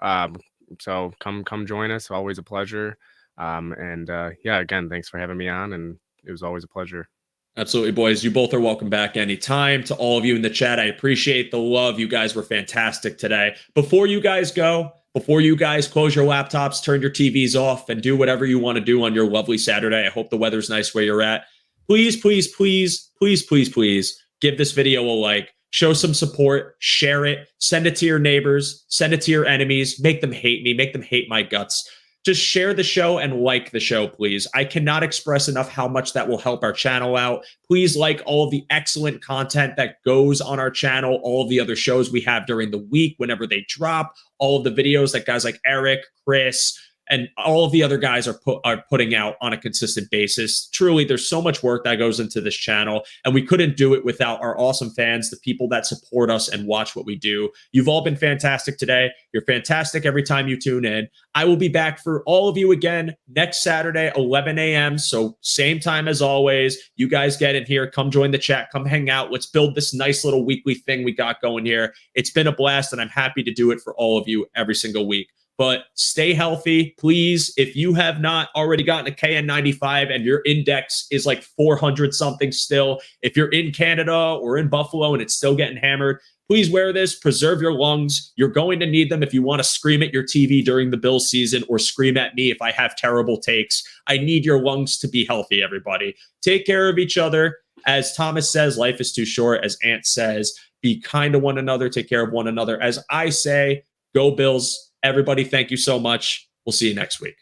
So come join us. Always a pleasure. And yeah, again, thanks for having me on. And it was always a pleasure. Absolutely, boys. You both are welcome back anytime. To all of you in the chat, I appreciate the love. You guys were fantastic today. Before you guys go, before you guys close your laptops, turn your TVs off, and do whatever you want to do on your lovely Saturday, I hope the weather's nice where you're at. Please, please, please, please, please, please give this video a like. Show some support. Share it. Send it to your neighbors. Send it to your enemies. Make them hate me. Make them hate my guts. Just share the show and like the show, please. I cannot express enough how much that will help our channel out. Please like all of the excellent content that goes on our channel, all of the other shows we have during the week whenever they drop, all of the videos that guys like Eric, Chris, and all of the other guys are putting out on a consistent basis. Truly, there's so much work that goes into this channel, and we couldn't do it without our awesome fans, the people that support us and watch what we do. You've all been fantastic today. You're fantastic every time you tune in. I will be back for all of you again next Saturday, 11 a.m. So same time as always. You guys get in here. Come join the chat. Come hang out. Let's build this nice little weekly thing we got going here. It's been a blast, and I'm happy to do it for all of you every single week. But stay healthy, please. If you have not already gotten a KN95 and your index is like 400 something still, if you're in Canada or in Buffalo and it's still getting hammered, please wear this. Preserve your lungs. You're going to need them if you want to scream at your TV during the Bills season or scream at me if I have terrible takes. I need your lungs to be healthy, everybody. Take care of each other. As Thomas says, life is too short. As Ant says, be kind to one another. Take care of one another. As I say, go Bills. Everybody, thank you so much. We'll see you next week.